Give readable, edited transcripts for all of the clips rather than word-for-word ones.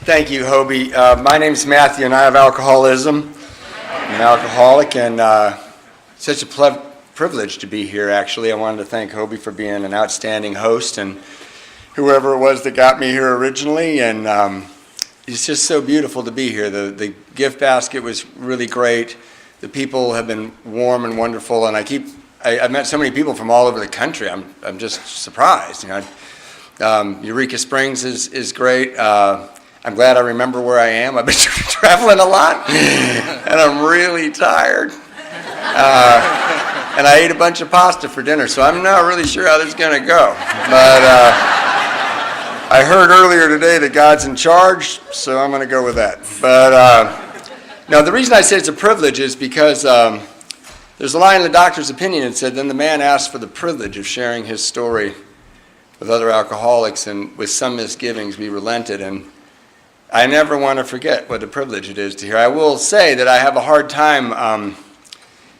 Thank you, Hobie. My name's Matthew, and I have alcoholism. I'm an alcoholic, and such a privilege to be here, actually. I wanted to thank Hobie for being an outstanding host, and whoever it was that got me here originally, and it's just so beautiful to be here. The gift basket was really great. The people have been warm and wonderful, and I've met so many people from all over the country. I'm just surprised. Eureka Springs is great. I'm glad I remember where I am. I've been traveling a lot, and I'm really tired. And I ate a bunch of pasta for dinner, so I'm not really sure how this is going to go. But I heard earlier today that God's in charge, so I'm going to go with that. But no, the reason I say it's a privilege is because there's a line in the doctor's opinion that said, then the man asked for the privilege of sharing his story with other alcoholics, and with some misgivings we relented. And I never want to forget what a privilege it is to hear. I will say that I have a hard time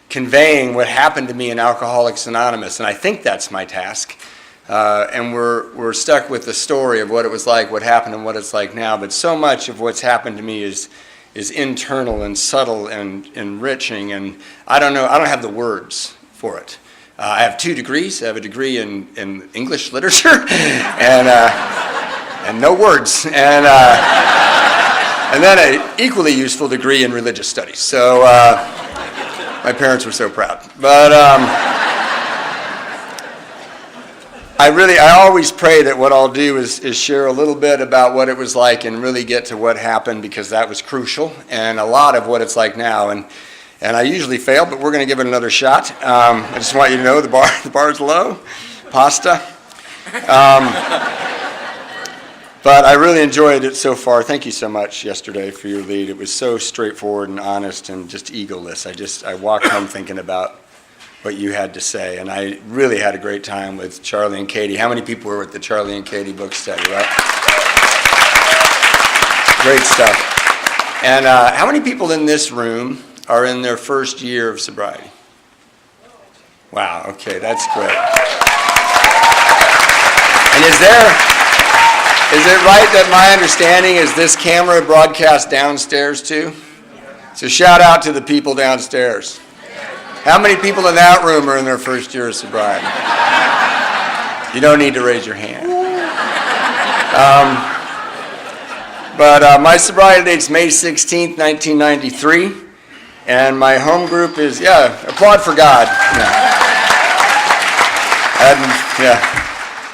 conveying what happened to me in Alcoholics Anonymous, and I think that's my task. And we're stuck with the story of what it was like, what happened, and what it's like now. But so much of what's happened to me is internal and subtle and enriching, and I don't have the words for it. I have 2 degrees. I have a degree in English literature, and no words, and then an equally useful degree in religious studies. So my parents were so proud. But I always pray that what I'll do is share a little bit about what it was like and really get to what happened, because that was crucial, and a lot of what it's like now. And I usually fail, but we're going to give it another shot. I just want you to know the bar's low. Pasta. But I really enjoyed it so far. Thank you so much yesterday for your lead. It was so straightforward and honest and just egoless. I walked home thinking about what you had to say, and I really had a great time with Charlie and Katie. How many people were at the Charlie and Katie book study, right? Great stuff. And how many people in this room are in their first year of sobriety? Wow, okay, that's great. And is it right that my understanding is this camera broadcasts downstairs too? So shout out to the people downstairs. How many people in that room are in their first year of sobriety? You don't need to raise your hand. But my sobriety date's May 16th, 1993. And my home group is, applaud for God.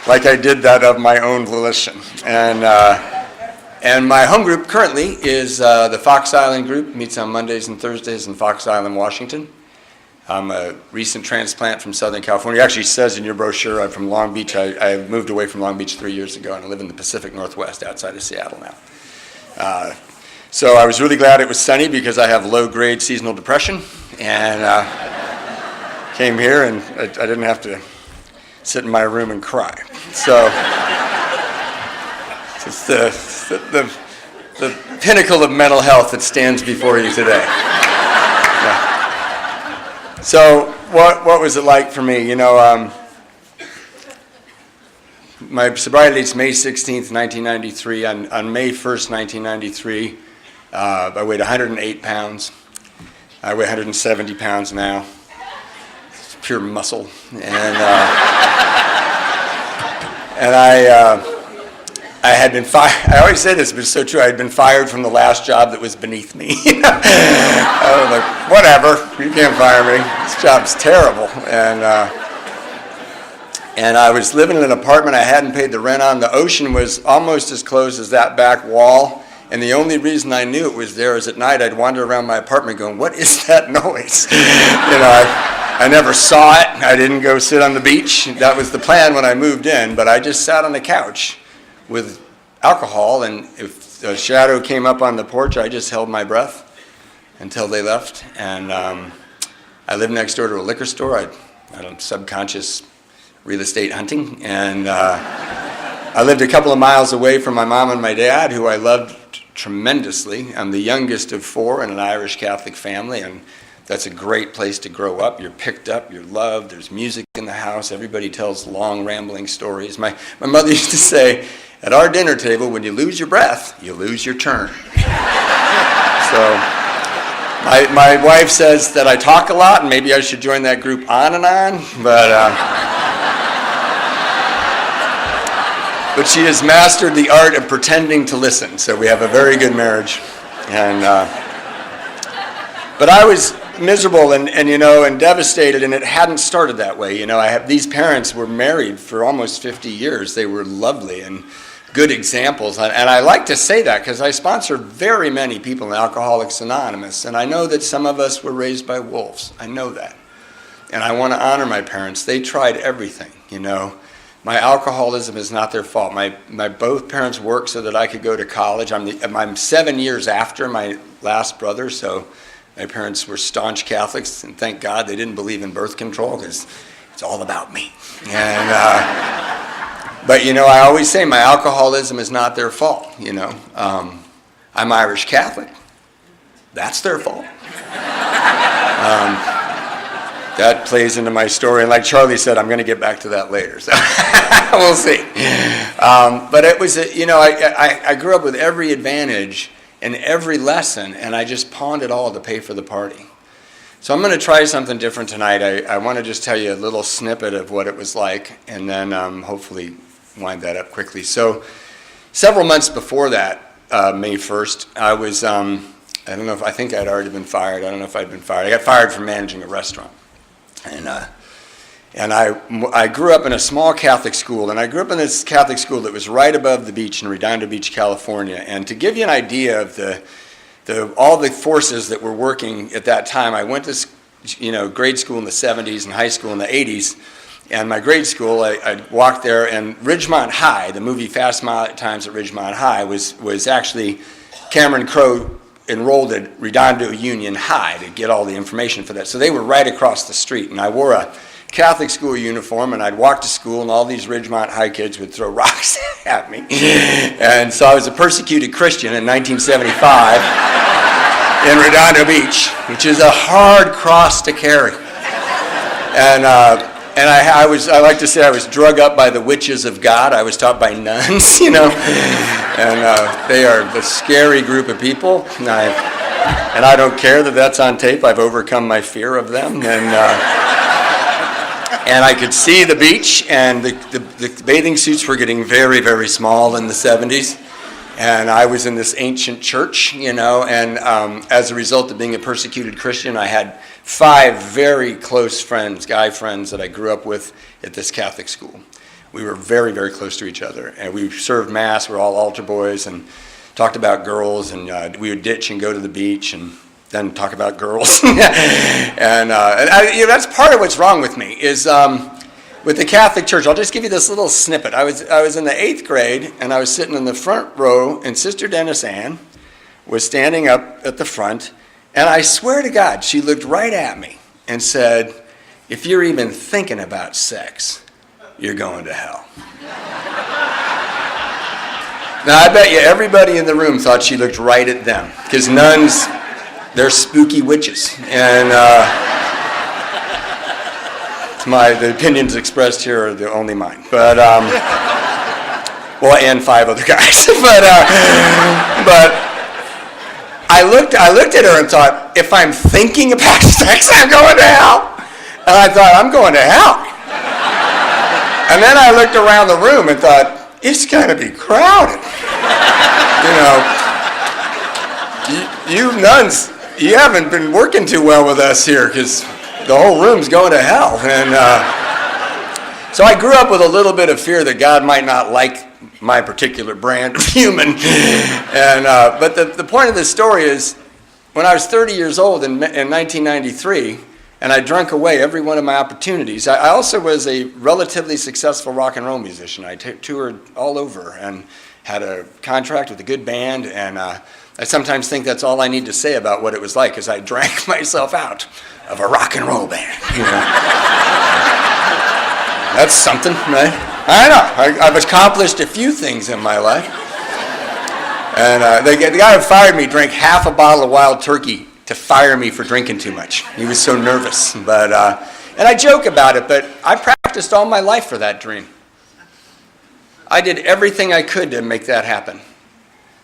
Like I did that of my own volition. And my home group currently is the Fox Island group, meets on Mondays and Thursdays in Fox Island, Washington. I'm a recent transplant from Southern California. It actually says in your brochure I'm from Long Beach. I moved away from Long Beach 3 years ago, and I live in the Pacific Northwest outside of Seattle now. So I was really glad it was sunny, because I have low-grade seasonal depression, and came here, and I didn't have to sit in my room and cry. So it's the pinnacle of mental health that stands before you today. Yeah. So what was it like for me? My sobriety date's May 16th, 1993. On May 1st, 1993, I weighed 108 pounds. I weigh 170 pounds now. It's pure muscle. And I had been fired. I always say this, but it's so true. I had been fired from the last job that was beneath me. I was like, whatever, you can't fire me. This job's terrible. And I was living in an apartment I hadn't paid the rent on. The ocean was almost as close as that back wall. And the only reason I knew it was there is at night I'd wander around my apartment going, what is that noise? I never saw it. I didn't go sit on the beach. That was the plan when I moved in. But I just sat on the couch with alcohol, and if a shadow came up on the porch, I just held my breath until they left. And I lived next door to a liquor store. I had subconscious real estate hunting. And I lived a couple of miles away from my mom and my dad, who I loved tremendously. I'm the youngest of 4 in an Irish Catholic family, and that's a great place to grow up. You're picked up, you're loved, there's music in the house, everybody tells long, rambling stories. My mother used to say, At our dinner table, when you lose your breath, you lose your turn. So my wife says that I talk a lot, and maybe I should join that group On and On, but she has mastered the art of pretending to listen, so we have a very good marriage. But I was miserable and devastated, and it hadn't started that way. These parents were married for almost 50 years. They were lovely and good examples, and I like to say that because I sponsor very many people in Alcoholics Anonymous, and I know that some of us were raised by wolves. I know that, and I want to honor my parents. They tried everything. My alcoholism is not their fault. My both parents worked so that I could go to college. I'm 7 years after my last brother, so my parents were staunch Catholics, and thank God they didn't believe in birth control because it's all about me. But I always say my alcoholism is not their fault. I'm Irish Catholic. That's their fault. That plays into my story, and like Charlie said, I'm going to get back to that later. So we'll see. But it was, I grew up with every advantage and every lesson, and I just pawned it all to pay for the party. So I'm going to try something different tonight. I want to just tell you a little snippet of what it was like, and then hopefully wind that up quickly. So several months before that, May 1st, I was, I think I'd already been fired. I don't know if I'd been fired. I got fired for managing a restaurant. And I grew up in a small Catholic school, and I grew up in this Catholic school that was right above the beach in Redondo Beach, California. And to give you an idea of all the forces that were working at that time, I went to grade school in the 70s and high school in the 80s. And my grade school, I walked there, and Ridgemont High, the movie Fast Times at Ridgemont High, was actually Cameron Crowe enrolled at Redondo Union High to get all the information for that. So they were right across the street, and I wore a Catholic school uniform, and I'd walk to school, and all these Ridgemont High kids would throw rocks at me. And so I was a persecuted Christian in 1975 in Redondo Beach, which is a hard cross to carry. And I like to say I was drug up by the witches of God. I was taught by nuns, and they are a scary group of people. And I don't care that that's on tape. I've overcome my fear of them. And I could see the beach, and the bathing suits were getting very, very small in the 70s. And I was in this ancient church, and as a result of being a persecuted Christian, I had 5 very close friends, guy friends that I grew up with at this Catholic school. We were very, very close to each other, and we served Mass. We're all altar boys and talked about girls, and we would ditch and go to the beach and then talk about girls. and that's part of what's wrong with me is with the Catholic Church. I'll just give you this little snippet. I was in the 8th grade, and I was sitting in the front row, and Sister Dennis Ann was standing up at the front, and I swear to God, she looked right at me and said, "If you're even thinking about sex, you're going to hell." Now, I bet you everybody in the room thought she looked right at them, because nuns, they're spooky witches. And the opinions expressed here are only mine. But, and 5 other guys. But I looked at her and thought, if I'm thinking about sex, I'm going to hell. And I thought, I'm going to hell. And then I looked around the room and thought, it's going to be crowded. You nuns, you haven't been working too well with us here, because the whole room's going to hell. And so I grew up with a little bit of fear that God might not like my particular brand of human. And but the point of this story is, when I was 30 years old in 1993, and I drank away every one of my opportunities. I also was a relatively successful rock and roll musician. I toured all over and had a contract with a good band, and I sometimes think that's all I need to say about what it was like, because I drank myself out of a rock and roll band. That's something, right? I know. I've accomplished a few things in my life. And the guy who fired me drank half a bottle of Wild Turkey to fire me for drinking too much. He was so nervous. But and I joke about it, but I practiced all my life for that dream. I did everything I could to make that happen.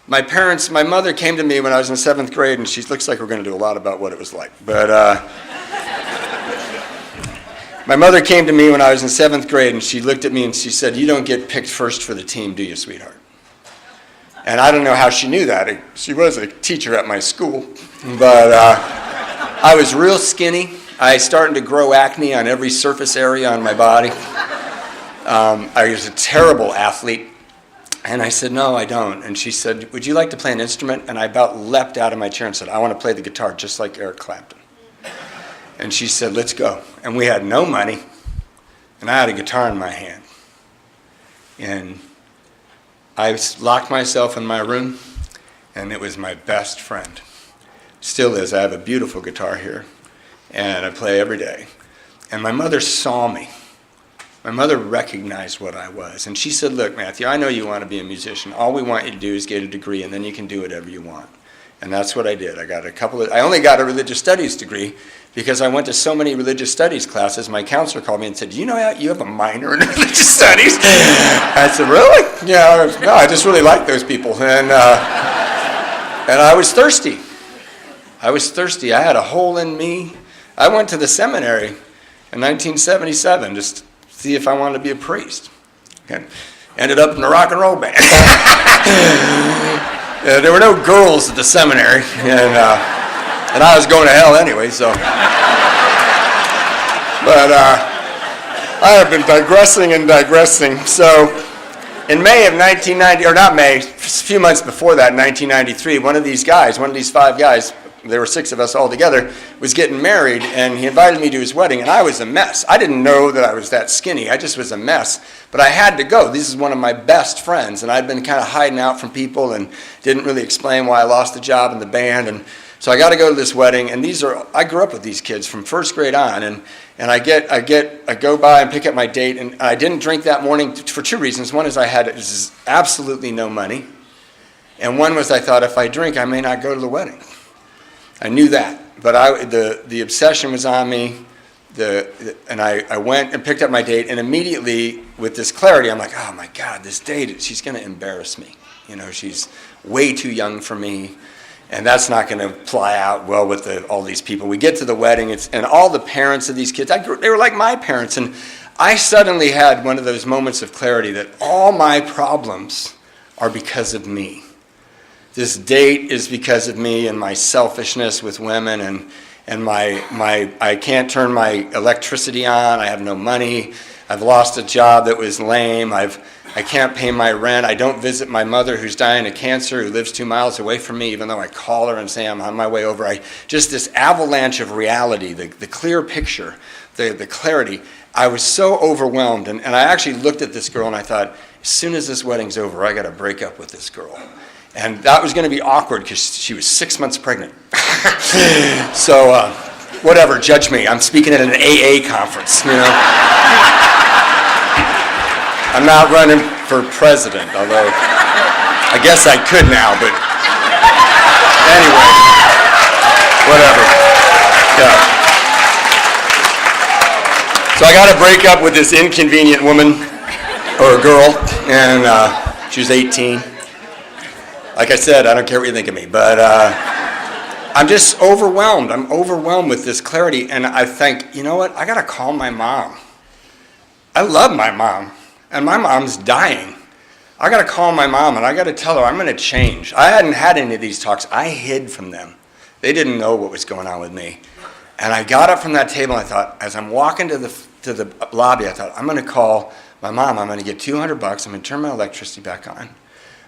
My mother came to me when I was in 7th grade, and she looks like we're going to do a lot about what it was like. But my mother came to me when I was in 7th grade, and she looked at me and she said, "You don't get picked first for the team, do you, sweetheart?" And I don't know how she knew that. She was a teacher at my school. But I was real skinny. I started to grow acne on every surface area on my body. I was a terrible athlete. And I said, "No, I don't." And she said, "Would you like to play an instrument?" And I about leapt out of my chair and said, "I want to play the guitar just like Eric Clapton." And she said, "Let's go." And we had no money, and I had a guitar in my hand. And I locked myself in my room, and it was my best friend. Still is. I have a beautiful guitar here, and I play every day. And my mother saw me. My mother recognized what I was, and she said, "Look, Matthew, I know you want to be a musician. All we want you to do is get a degree, and then you can do whatever you want." And that's what I did. I only got a religious studies degree because I went to so many religious studies classes. My counselor called me and said, "Do you know you have a minor in religious studies?" I said, "Really?" "Yeah, no, I just really like those people." And I was thirsty. I had a hole in me. I went to the seminary in 1977 just to see if I wanted to be a priest. Okay. Ended up in a rock and roll band. There were no girls at the seminary, and I was going to hell anyway, so. But I have been digressing and digressing. So in May of 1990, or not May, a few months before that, in 1993, one of these 5 guys, there were 6 of us all together, was getting married, and he invited me to his wedding, and I was a mess. I didn't know that I was that skinny. I just was a mess. But I had to go. This is one of my best friends, and I'd been kind of hiding out from people and didn't really explain why I lost the job in the band. And so I got to go to this wedding, and I grew up with these kids from 1st grade on, and I go by and pick up my date, and I didn't drink that morning for 2 reasons. One is I had absolutely no money, and one was I thought if I drink, I may not go to the wedding. I knew that, but the obsession was on me, and I went and picked up my date, and immediately with this clarity, I'm like, oh my God, this date, she's going to embarrass me. She's way too young for me, and that's not going to fly out well with all these people. We get to the wedding, and all the parents of these kids, they were like my parents, and I suddenly had one of those moments of clarity that all my problems are because of me. This date is because of me and my selfishness with women, and I can't turn my electricity on. I have no money. I've lost a job that was lame. I can't pay my rent. I don't visit my mother who's dying of cancer, who lives 2 miles away from me, even though I call her and say I'm on my way over. Just this avalanche of reality, the clear picture, the clarity. I was so overwhelmed, and I actually looked at this girl and I thought, as soon as this wedding's over, I got to break up with this girl. And that was going to be awkward because she was 6 months pregnant. So, whatever, judge me. I'm speaking at an AA conference, I'm not running for president, although I guess I could now, but anyway, whatever. Yeah. So I got to break up with this inconvenient woman, or girl, and she was 18. Like I said, I don't care what you think of me, but I'm just overwhelmed. I'm overwhelmed with this clarity, and I think, you know what? I got to call my mom. I love my mom, and my mom's dying. I got to call my mom, and I got to tell her I'm going to change. I hadn't had any of these talks. I hid from them. They didn't know what was going on with me. And I got up from that table, and I thought, as I'm walking to the lobby, I thought, I'm going to call my mom. I'm going to get $200. I'm going to turn my electricity back on.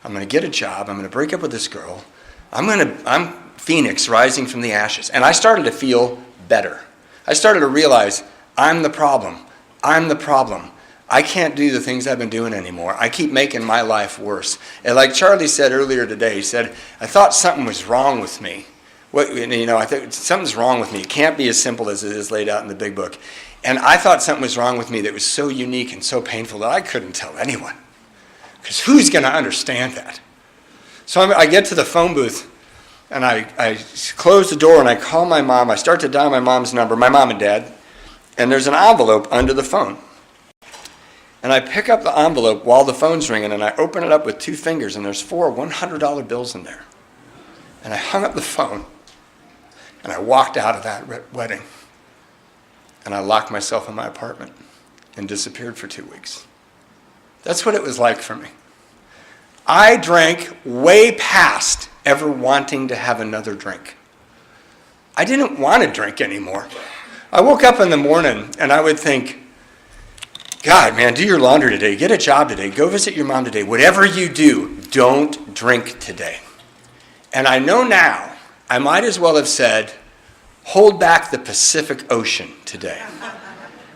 I'm going to get a job. I'm going to break up with this girl. I'm Phoenix rising from the ashes. And I started to feel better. I started to realize I'm the problem. I'm the problem. I can't do the things I've been doing anymore. I keep making my life worse. And like Charlie said earlier today, he said, I thought something was wrong with me. I think something's wrong with me. It can't be as simple as it is laid out in the big book. And I thought something was wrong with me that was so unique and so painful that I couldn't tell anyone. Because who's going to understand that? So I get to the phone booth, and I close the door, and I call my mom. I start to dial my mom's number, my mom and dad, and there's an envelope under the phone. And I pick up the envelope while the phone's ringing, and I open it up with 2 fingers, and there's 4 $100 bills in there. And I hung up the phone, and I walked out of that wedding, and I locked myself in my apartment and disappeared for 2 weeks. That's what it was like for me. I drank way past ever wanting to have another drink. I didn't want to drink anymore. I woke up in the morning, and I would think, God, man, do your laundry today, get a job today, go visit your mom today. Whatever you do, don't drink today. And I know now, I might as well have said, hold back the Pacific Ocean today.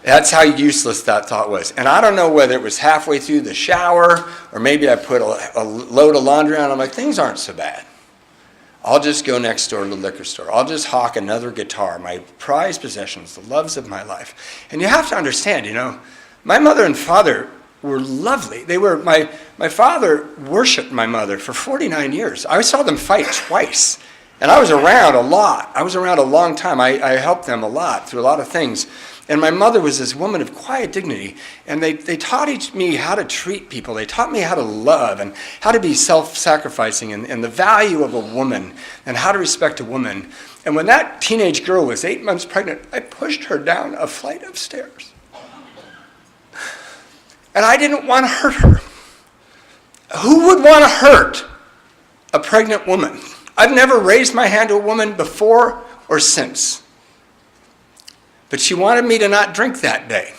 That's how useless that thought was. And I don't know whether it was halfway through the shower, or maybe I put a load of laundry on. I'm like, things aren't so bad. I'll just go next door to the liquor store. I'll just hawk another guitar, my prized possessions, the loves of my life. And you have to understand, my mother and father were lovely. My father worshiped my mother for 49 years. I saw them fight twice. And I was around a lot. I was around a long time. I helped them a lot through a lot of things. And my mother was this woman of quiet dignity. And they taught me how to treat people. They taught me how to love and how to be self-sacrificing and the value of a woman and how to respect a woman. And when that teenage girl was 8 months pregnant, I pushed her down a flight of stairs. And I didn't want to hurt her. Who would want to hurt a pregnant woman? I've never raised my hand to a woman before or since. But she wanted me to not drink that day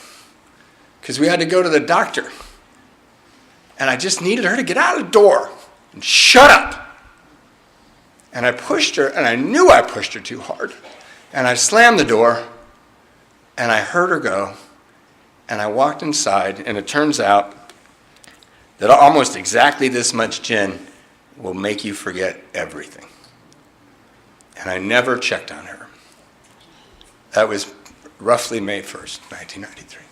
because we had to go to the doctor. And I just needed her to get out of the door and shut up. And I pushed her, and I knew I pushed her too hard. And I slammed the door, and I heard her go. And I walked inside, and it turns out that almost exactly this much gin will make you forget everything. And I never checked on her. That was roughly May 1st, 1993.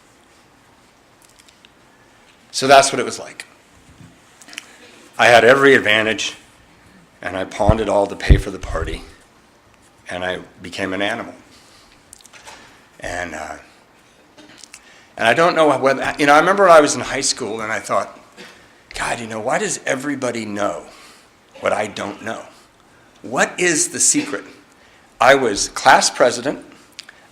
So that's what it was like. I had every advantage, and I pawned it all to pay for the party, and I became an animal. And I don't know whether, I remember when I was in high school and I thought, God, why does everybody know what I don't know? What is the secret? I was class president.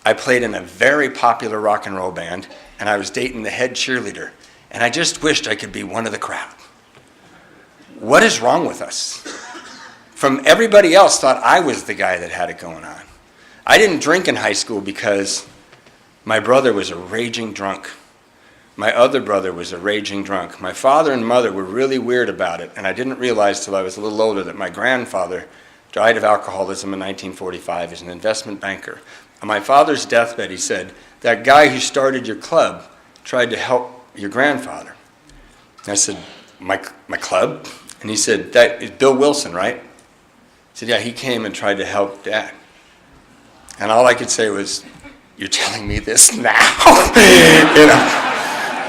I played in a very popular rock and roll band, and I was dating the head cheerleader. And I just wished I could be one of the crowd. What is wrong with us? From everybody else thought I was the guy that had it going on. I didn't drink in high school because my brother was a raging drunk. My other brother was a raging drunk. My father and mother were really weird about it, and I didn't realize till I was a little older that my grandfather died of alcoholism in 1945 as an investment banker. On my father's deathbed, he said, that guy who started your club tried to help your grandfather. And I said, my club? And he said, that is Bill Wilson, right? I said, yeah, he came and tried to help Dad. And all I could say was, you're telling me this now?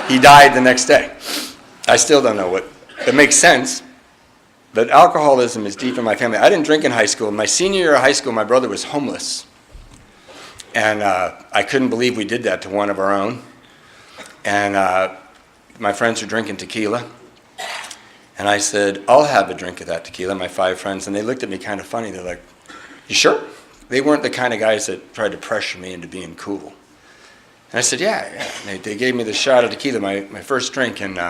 He died the next day. I still don't know what. It makes sense. But alcoholism is deep in my family. I didn't drink in high school. My senior year of high school, my brother was homeless. And I couldn't believe we did that to one of our own. And my friends were drinking tequila. And I said, I'll have a drink of that tequila, my 5 friends. And they looked at me kind of funny. They're like, you sure? They weren't the kind of guys that tried to pressure me into being cool. And I said, yeah. And they gave me the shot of tequila, my first drink. And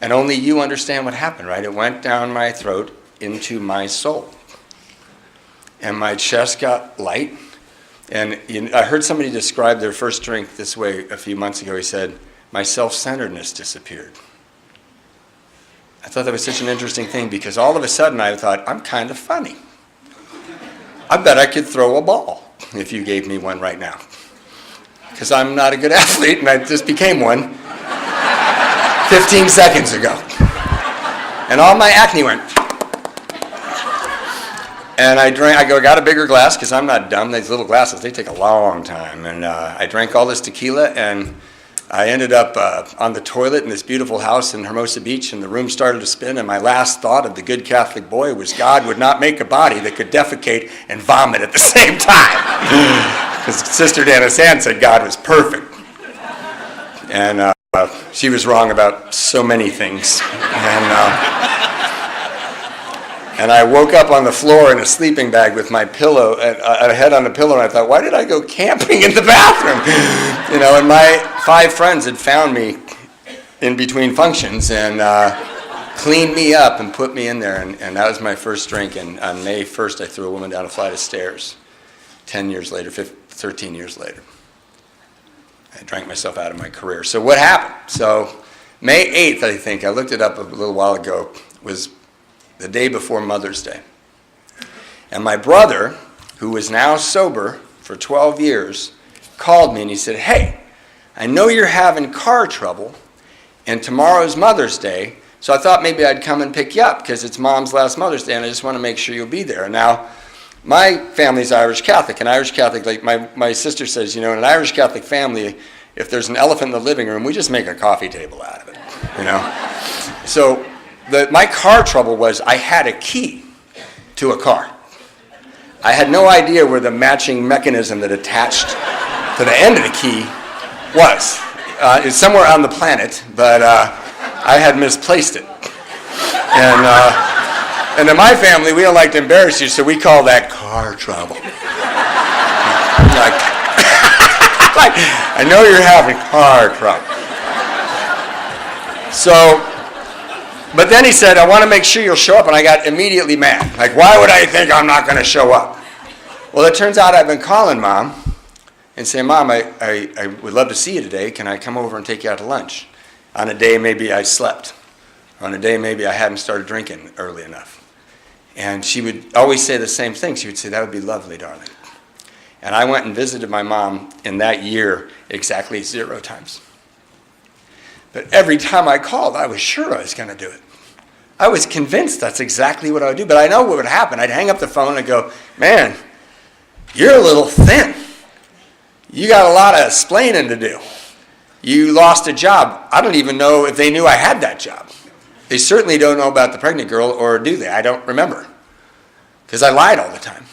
only you understand what happened, right? It went down my throat into my soul. And my chest got light. And I heard somebody describe their first drink this way a few months ago. He said, my self-centeredness disappeared. I thought that was such an interesting thing because all of a sudden I thought, I'm kind of funny. I bet I could throw a ball if you gave me one right now. Because I'm not a good athlete and I just became one 15 seconds ago. And all my acne went. And I got a bigger glass because I'm not dumb. These little glasses, they take a long time. And I drank all this tequila and I ended up on the toilet in this beautiful house in Hermosa Beach, and the room started to spin, and my last thought of the good Catholic boy was God would not make a body that could defecate and vomit at the same time. Because Sister Dana Sand said God was perfect. And she was wrong about so many things. And I woke up on the floor in a sleeping bag with my pillow, a head on the pillow, and I thought, why did I go camping in the bathroom? And my 5 friends had found me in between functions and cleaned me up and put me in there, and that was my first drink. And on May 1st, I threw a woman down a flight of stairs. 13 years later. I drank myself out of my career. So what happened? So May 8th, I think, I looked it up a little while ago, was the day before Mother's Day. And my brother, who was now sober for 12 years, called me and he said, hey, I know you're having car trouble, and tomorrow's Mother's Day, so I thought maybe I'd come and pick you up because it's Mom's last Mother's Day, and I just want to make sure you'll be there. Now, my family's Irish Catholic, and Irish Catholic, like my sister says, in an Irish Catholic family, if there's an elephant in the living room, we just make a coffee table out of it, So my car trouble was I had a key to a car. I had no idea where the matching mechanism that attached to the end of the key was. It's somewhere on the planet, but I had misplaced it. And in my family, we don't like to embarrass you, so we call that car trouble. like, I know you're having car trouble. So, but then he said, I want to make sure you'll show up, and I got immediately mad. Like, why would I think I'm not going to show up? Well, it turns out I've been calling Mom and saying, Mom, I would love to see you today. Can I come over and take you out to lunch? On a day maybe I slept. On a day maybe I hadn't started drinking early enough. And she would always say the same thing. She would say, that would be lovely, darling. And I went and visited my mom in that year exactly 0 times. But every time I called, I was sure I was going to do it. I was convinced that's exactly what I would do. But I know what would happen. I'd hang up the phone and go, man, you're a little thin. You got a lot of explaining to do. You lost a job. I don't even know if they knew I had that job. They certainly don't know about the pregnant girl, or do they? I don't remember. Because I lied all the time.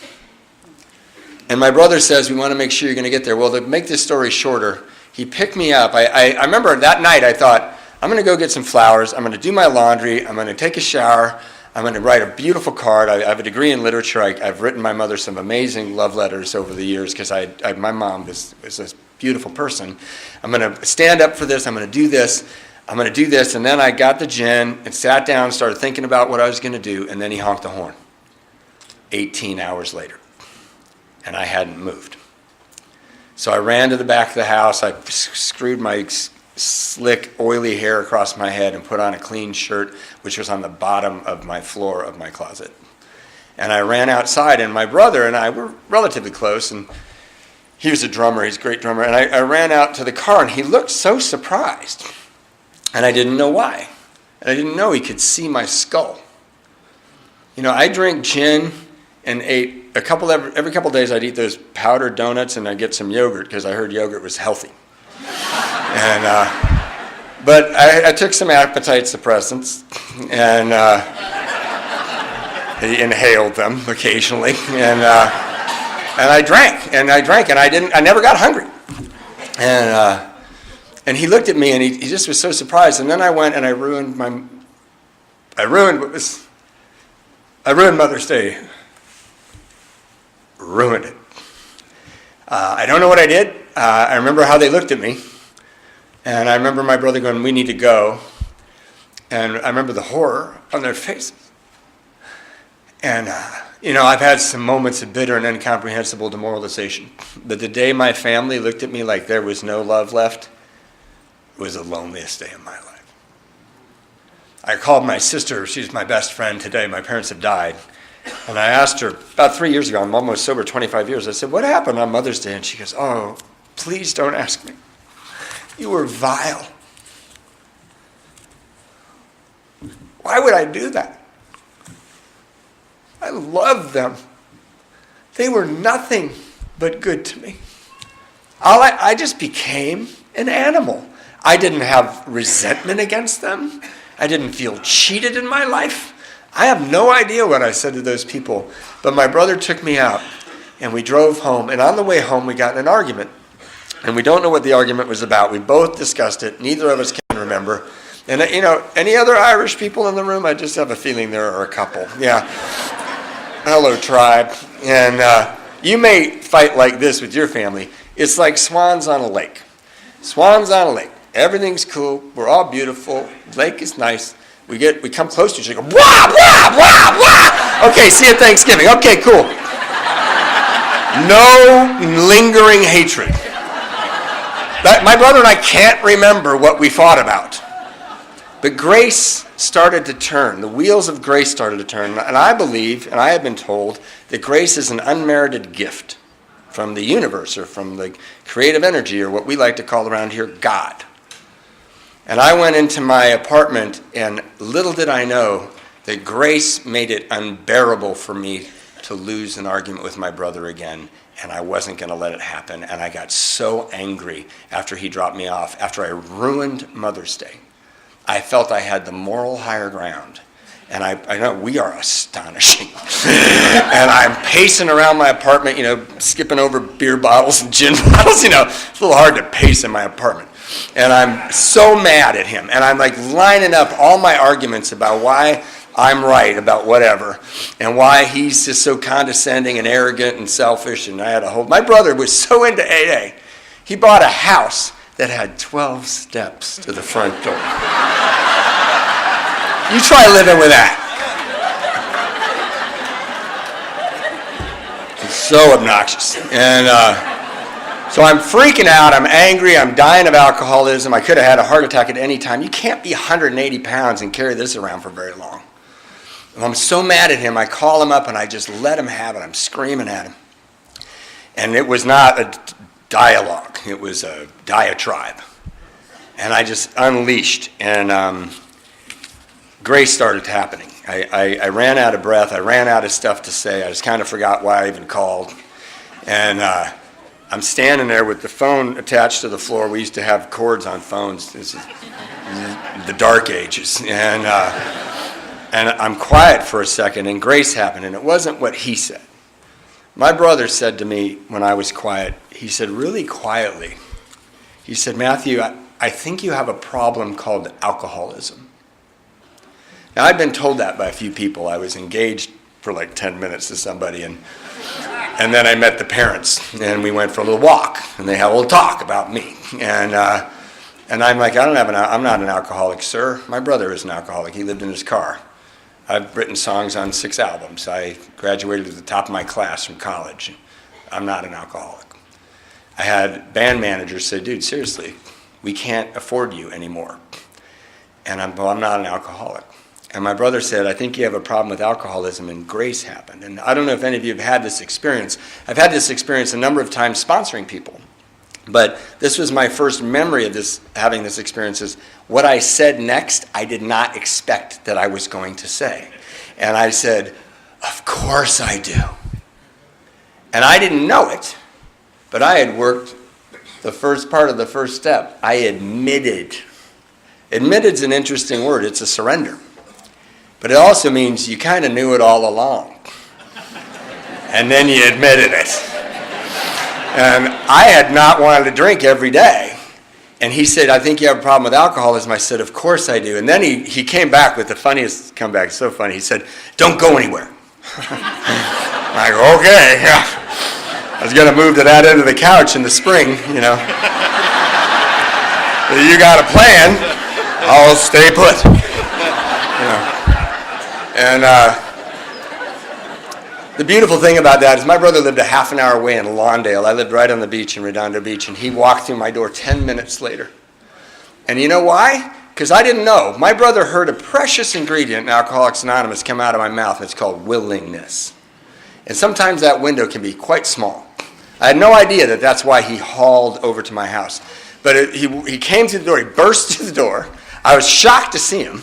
And my brother says, we want to make sure you're going to get there. Well, to make this story shorter, he picked me up. I remember that night I thought, I'm going to go get some flowers. I'm going to do my laundry. I'm going to take a shower. I'm going to write a beautiful card. I have a degree in literature. I've written my mother some amazing love letters over the years because my mom is a beautiful person. I'm going to stand up for this. I'm going to do this. I'm going to do this. And then I got the gin and sat down, started thinking about what I was going to do, and then he honked the horn 18 hours later. And I hadn't moved. So I ran to the back of the house. I screwed my slick, oily hair across my head and put on a clean shirt, which was on the bottom of my floor of my closet. And I ran outside, and my brother and I were relatively close, and he was a drummer. He's a great drummer. And I ran out to the car, and he looked so surprised. And I didn't know why. And I didn't know he could see my skull. I drink gin and ate every couple of days I'd eat those powdered donuts and I'd get some yogurt because I heard yogurt was healthy. But I took some appetite suppressants and inhaled them occasionally, and I drank and I never got hungry. And he looked at me and he just was so surprised. And then I went and I ruined Mother's Day. Ruined it. I don't know what I did. I remember how they looked at me. And I remember my brother going, we need to go. And I remember the horror on their faces. And, I've had some moments of bitter and incomprehensible demoralization. But the day my family looked at me like there was no love left was the loneliest day of my life. I called my sister. She's my best friend today. My parents have died. And I asked her, about 3 years ago, I'm almost sober 25 years, I said, what happened on Mother's Day? And she goes, oh, please don't ask me. You were vile. Why would I do that? I loved them. They were nothing but good to me. I just became an animal. I didn't have resentment against them. I didn't feel cheated in my life. I have no idea what I said to those people. But my brother took me out, and we drove home. And on the way home, we got in an argument. And we don't know what the argument was about. We both discussed it. Neither of us can remember. And, any other Irish people in the room? I just have a feeling there are a couple. Yeah. Hello, tribe. And you may fight like this with your family. It's like swans on a lake. Swans on a lake. Everything's cool. We're all beautiful. Lake is nice. We come close to each other. Go, wah, wah, wah, wah. Okay, see you at Thanksgiving. Okay, cool. No lingering hatred. My brother and I can't remember what we fought about. But grace started to turn. The wheels of grace started to turn. And I believe, and I have been told, that grace is an unmerited gift from the universe or from the creative energy, or what we like to call around here, God. And I went into my apartment, and little did I know that grace made it unbearable for me to lose an argument with my brother again, and I wasn't going to let it happen. And I got so angry after he dropped me off, after I ruined Mother's Day. I felt I had the moral higher ground. And I know we are astonishing. And I'm pacing around my apartment, skipping over beer bottles and gin bottles. It's a little hard to pace in my apartment. And I'm so mad at him. And I'm like lining up all my arguments about why I'm right about whatever, and why he's just so condescending and arrogant and selfish. And I had my brother was so into AA, he bought a house that had 12 steps to the front door. You try living with that. It's so obnoxious. And so I'm freaking out. I'm angry. I'm dying of alcoholism. I could have had a heart attack at any time. You can't be 180 pounds and carry this around for very long. And I'm so mad at him. I call him up and I just let him have it. I'm screaming at him. And it was not a dialogue. It was a diatribe. And I just unleashed. And grace started happening. I ran out of breath. I ran out of stuff to say. I just kind of forgot why I even called. And I'm standing there with the phone attached to the floor. We used to have cords on phones. This is the dark ages. And I'm quiet for a second, and grace happened. And it wasn't what he said. My brother said to me when I was quiet, he said really quietly, he said, Matthew, I think you have a problem called alcoholism. Now, I'd been told that by a few people. I was engaged for like 10 minutes to somebody, and then I met the parents, and we went for a little walk, and they had a little talk about me. And I'm like, I'm not an alcoholic, sir. My brother is an alcoholic. He lived in his car. I've written songs on 6 albums. I graduated at the top of my class from college. I'm not an alcoholic. I had band managers say, dude, seriously, we can't afford you anymore. And I'm not an alcoholic. And my brother said, I think you have a problem with alcoholism, and grace happened. And I don't know if any of you have had this experience. I've had this experience a number of times sponsoring people. But this was my first memory of having this experience. Is what I said next, I did not expect that I was going to say. And I said, of course I do. And I didn't know it, but I had worked the first part of the first step. I admitted. Admitted's an interesting word. It's a surrender. But it also means you kind of knew it all along. And then you admitted it. And I had not wanted to drink every day. And he said, I think you have a problem with alcoholism. I said, of course I do. And then he came back with the funniest comeback. So funny. He said, don't go anywhere. I go, okay. Yeah. I was going to move to that end of the couch in the spring, You got a plan. I'll stay put. And the beautiful thing about that is my brother lived a half an hour away in Lawndale. I lived right on the beach in Redondo Beach, and he walked through my door 10 minutes later. And you know why? Because I didn't know. My brother heard a precious ingredient in Alcoholics Anonymous come out of my mouth. It's called willingness. And sometimes that window can be quite small. I had no idea that that's why he hauled over to my house. But he came through the door. He burst through the door. I was shocked to see him.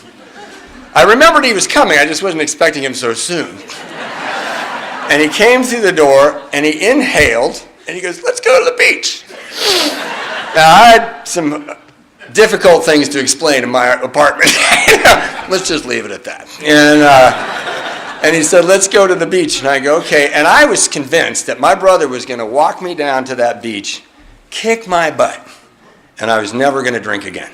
I remembered he was coming. I just wasn't expecting him so soon. And he came through the door, and he inhaled, and he goes, let's go to the beach. Now, I had some difficult things to explain in my apartment. Let's just leave it at that. And he said, let's go to the beach. And I go, okay. And I was convinced that my brother was going to walk me down to that beach kick my butt, and I was never going to drink again.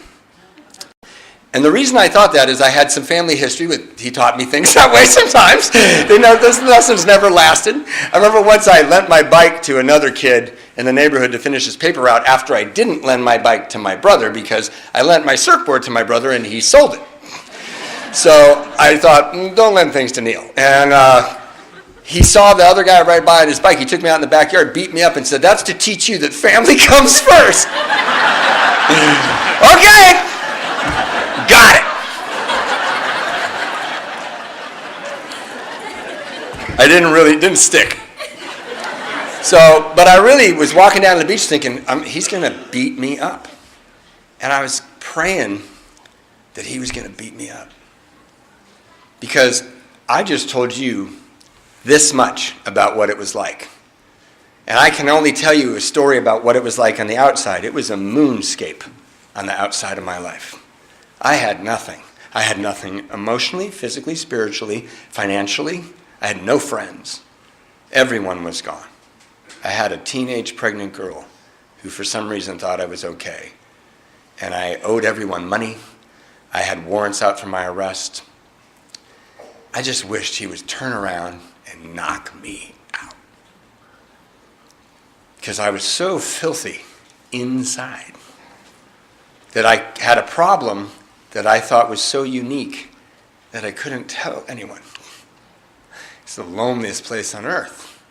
And the reason I thought that is I had some family history with, he taught me things that way sometimes. Those lessons never lasted. I remember once I lent my bike to another kid in the neighborhood to finish his paper route after I didn't lend my bike to my brother because I lent my surfboard to my brother and he sold it. So I thought, don't lend things to Neil. And he saw the other guy right by on his bike. He took me out in the backyard, beat me up, and said, that's to teach you that family comes first. Okay. Got it. It didn't stick. So, but I really was walking down to the beach thinking, he's going to beat me up. And I was praying that he was going to beat me up. Because I just told you this much about what it was like. And I can only tell you a story about what it was like on the outside. It was a moonscape on the outside of my life. I had nothing. I had nothing emotionally, physically, spiritually, financially. I had no friends. Everyone was gone. I had a teenage pregnant girl who for some reason thought I was okay. And I owed everyone money. I had warrants out for my arrest. I just wished he would turn around and knock me out. Because I was so filthy inside that I had a problem that I thought was so unique that I couldn't tell anyone. It's the loneliest place on earth.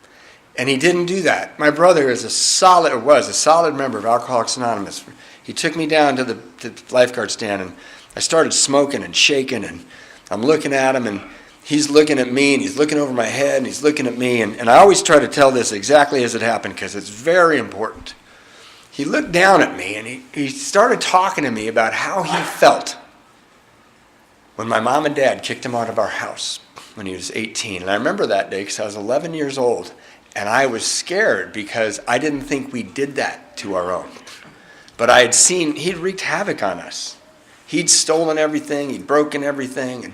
And he didn't do that. My brother was a solid member of Alcoholics Anonymous. He took me down to the lifeguard stand, and I started smoking and shaking, and I'm looking at him, and he's looking at me, and he's looking over my head, and he's looking at me, and I always try to tell this exactly as it happened because it's very important. He looked down at me, and he started talking to me about how he felt when my mom and dad kicked him out of our house when he was 18. And I remember that day because I was 11 years old, and I was scared because I didn't think we did that to our own. But I had seen, he'd wreaked havoc on us. He'd stolen everything, he'd broken everything, and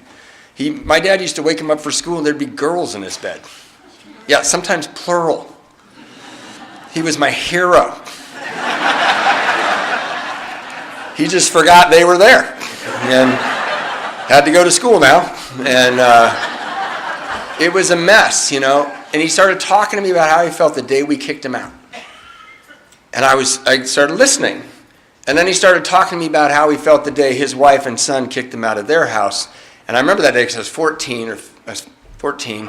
my dad used to wake him up for school and there'd be girls in his bed. Yeah, sometimes plural. He was my hero. He just forgot they were there. And had to go to school now, and it was a mess, And he started talking to me about how he felt the day we kicked him out. And I started listening. And then he started talking to me about how he felt the day his wife and son kicked him out of their house. And I remember that day because I was 14,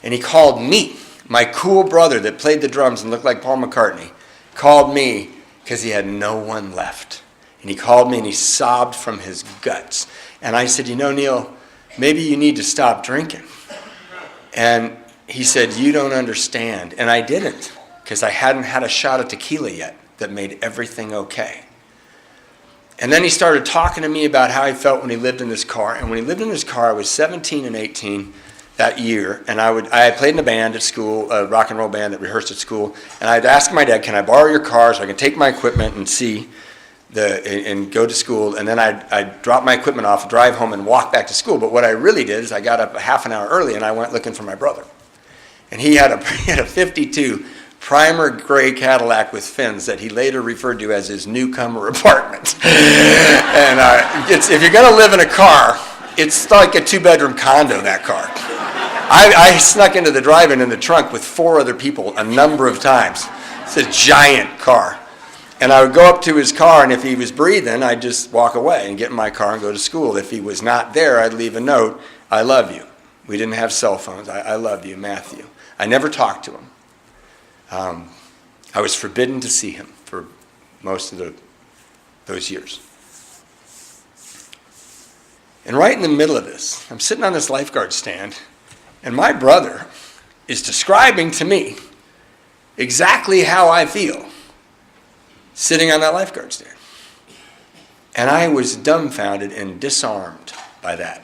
and he called me, my cool brother that played the drums and looked like Paul McCartney, called me because he had no one left. And he called me and he sobbed from his guts. And I said, Neil, maybe you need to stop drinking. And he said, you don't understand. And I didn't, because I hadn't had a shot of tequila yet that made everything okay. And then he started talking to me about how he felt when he lived in his car. And when he lived in his car, I was 17 and 18 that year. And I had played in a band at school, a rock and roll band that rehearsed at school. And I'd asked my dad, can I borrow your car so I can take my equipment and go to school, and then I'd drop my equipment off, drive home, and walk back to school. But what I really did is I got up a half an hour early, and I went looking for my brother. And he had a 52 primer gray Cadillac with fins that he later referred to as his newcomer apartment. And if you're going to live in a car, it's like a 2-bedroom condo, that car. I snuck into the drive-in in the trunk with 4 other people a number of times. It's a giant car. And I would go up to his car, and if he was breathing, I'd just walk away and get in my car and go to school. If he was not there, I'd leave a note, I love you. We didn't have cell phones. I love you, Matthew. I never talked to him. I was forbidden to see him for most of those years. And right in the middle of this, I'm sitting on this lifeguard stand, and my brother is describing to me exactly how I feel sitting on that lifeguard stand. And I was dumbfounded and disarmed by that.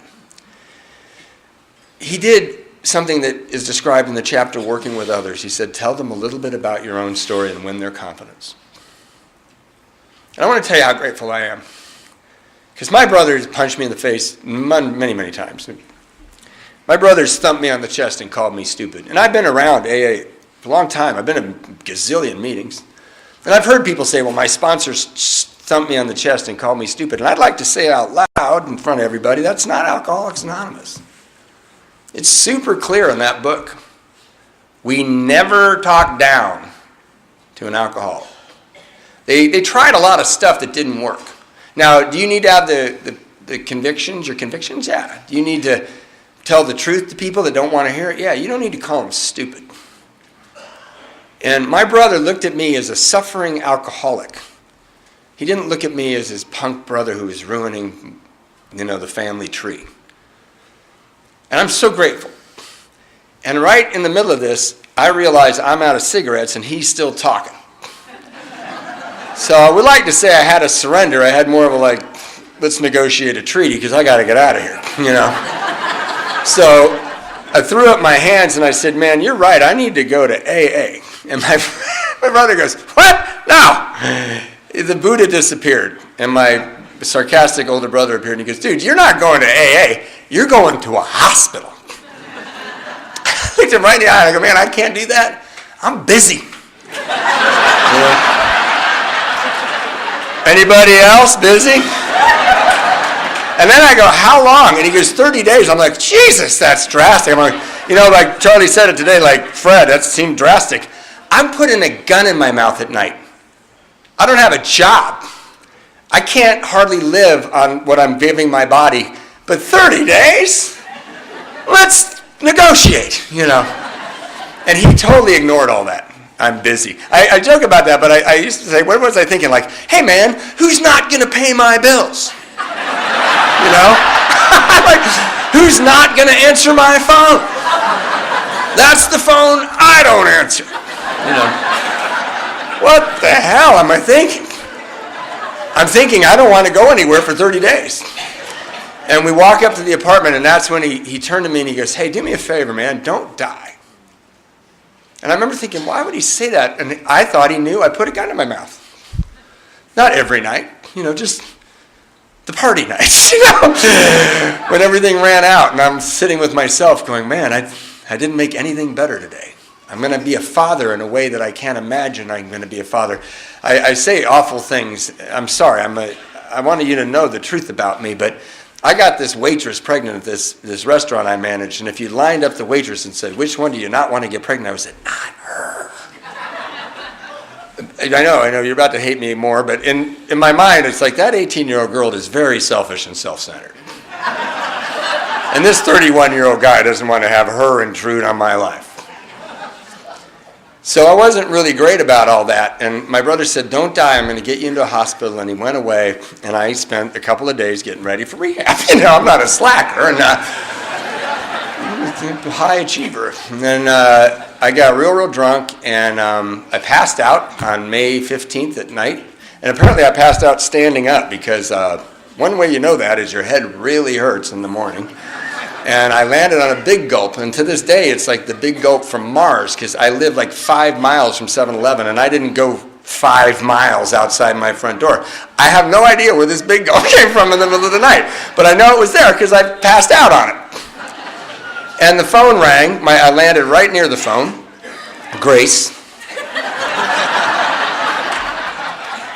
He did something that is described in the chapter Working with Others. He said, tell them a little bit about your own story and win their confidence. And I want to tell you how grateful I am. Because my brother's punched me in the face many, many times. My brother's thumped me on the chest and called me stupid. And I've been around AA for a long time. I've been in a gazillion meetings. And I've heard people say, well, my sponsors thumped me on the chest and called me stupid. And I'd like to say out loud in front of everybody, that's not Alcoholics Anonymous. It's super clear in that book. We never talk down to an alcoholic. They tried a lot of stuff that didn't work. Now, do you need to have the convictions, your convictions? Yeah. Do you need to tell the truth to people that don't want to hear it? Yeah. You don't need to call them stupid. And my brother looked at me as a suffering alcoholic. He didn't look at me as his punk brother who was ruining, the family tree. And I'm so grateful. And right in the middle of this, I realized I'm out of cigarettes and he's still talking. So I would like to say I had a surrender. I had more of a let's negotiate a treaty because I got to get out of here, So I threw up my hands and I said, man, you're right. I need to go to AA. And my brother goes, what? No. The Buddha disappeared. And my sarcastic older brother appeared and he goes, dude, you're not going to AA. You're going to a hospital. I looked him right in the eye and I go, man, I can't do that. I'm busy. Anybody else busy? And then I go, how long? And he goes, 30 days. I'm like, Jesus, that's drastic. I'm like, like Charlie said it today, like, Fred, that seemed drastic. I'm putting a gun in my mouth at night. I don't have a job. I can't hardly live on what I'm giving my body. But 30 days? Let's negotiate, And he totally ignored all that. I'm busy. I joke about that, but I used to say, what was I thinking? Like, hey, man, who's not going to pay my bills? Like, who's not going to answer my phone? That's the phone I don't answer. What the hell am I thinking? I'm thinking I don't want to go anywhere for 30 days. And we walk up to the apartment, and that's when he turned to me and he goes, hey, do me a favor, man, don't die. And I remember thinking, why would he say that? And I thought he knew I put a gun in my mouth. Not every night, just the party nights, when everything ran out. And I'm sitting with myself going, man, I didn't make anything better today. I'm going to be a father in a way that I can't imagine I'm going to be a father. I say awful things. I'm sorry. I wanted you to know the truth about me, but I got this waitress pregnant at this restaurant I managed, and if you lined up the waitress and said, which one do you not want to get pregnant, I would say, not her. I know, you're about to hate me more, but in my mind, it's like that 18-year-old girl is very selfish and self-centered. And this 31-year-old guy doesn't want to have her intrude on my life. So I wasn't really great about all that, and my brother said, don't die, I'm going to get you into a hospital, and he went away, and I spent a couple of days getting ready for rehab. I'm not a slacker, and high achiever. And then I got real drunk, and I passed out on May 15th at night, and apparently I passed out standing up, because one way you know that is your head really hurts in the morning. And I landed on a Big Gulp, and to this day, it's like the Big Gulp from Mars, because I live like 5 miles from 7-Eleven, and I didn't go 5 miles outside my front door. I have no idea where this Big Gulp came from in the middle of the night, but I know it was there because I passed out on it. And the phone rang. I landed right near the phone. Grace.